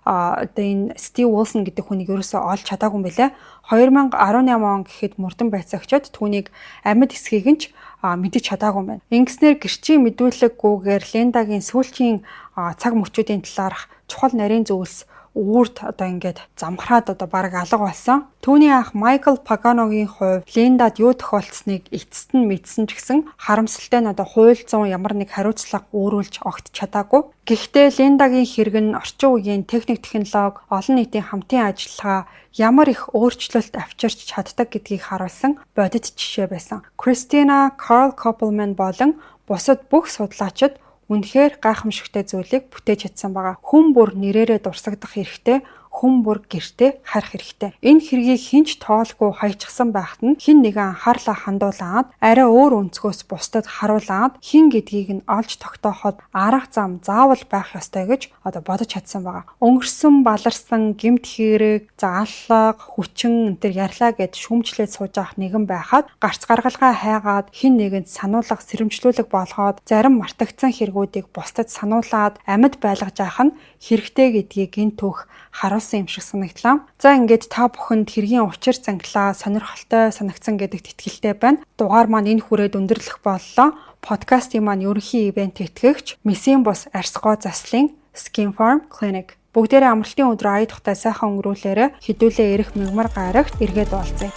энэ Steve Wilson гэдэг хүнийг ерөөсөө олж чадаагүй юм билээ. 2018 он гэхэд мөрдөн байцаагчид түүнийг амьд эсхийг нь ч мэдэж чадаагүй юм байна. Ингэснээр гэрчийн мэдүүлэггүйгээр Linda-гийн сүүлчийн цаг мөчүүдийн талаарх чухал нарийн зүйлс үрд одоо ингээд замхраад одоо бараг алга болсон. Түүний ах Michael Pagano-гийн хувьд Linda-д юу тохиолдсныг эцэст нь мэдсэн ч гэсэн харамсалтай нь одоо хууль зүйн ямар нэг хариуцлага өөрүүлж огт чадаагүй. Гэхдээ Linda-гийн хэрэг нь орчин үеийн техник технологи, олон нийтийн хамтын ажиллагаа ямар их өөрчлөлт авчирч чаддаг гэдгийг харуулсан бодит жишээ байсан. Christina Carl Koppelman болон бусад бүх судлаачид үнэхээр гайхамшигтай зүйлийг бүтээж чадсан байгаа. Хүн бүр нэрээрээ дурсагдах хэрэгтэй, хүн бүр гэртээ харах хэрэгтэй. Энэ хэргийг хинч тоолгүй хайчихсан байхад нь хин нэгэн анхаарлаа хандуулаад арай өөр өнцгөөс бусдад харуулад хин гэдгийг нь олж тогтооход арга зам заавал байх ёстой гэж одоо бодож чадсан байгаа. Өнгөрсөн баларсан гэмт хэрэг, аллага, хүчин энэ ярьлаа гэд шүмжлээд сууж авах нэгэн байхад гарц гаргалгаа хайгаад хин нэгэнд сануулга сэрэмжлүүлэг болгоод зарим мартагдсан хэрэгүүдийг бусдад сануулад амьд байлгаж авах нь хэрэгтэй гэдгийг энэ түүх харуулсан юм шиг санагдлаа. Ингээд та бүхэнд хэргийн учир зангилаа сонирхолтой санагдсан гэдэгт итгэлтэй байна. Дугаар маань энэ хүрээд өндөрлөх боллоо. Подкастын маань ерөнхий ивент тэтгэгч Месийн бус Арсгоо заслын Skin Farm Clinic. Бүгдээрээ амралтын өдрөө ая тухтай сайхан өнгөрүүлээрэ хэдүүлээ ирэх мэгмар гарагт эргээд уулзъя.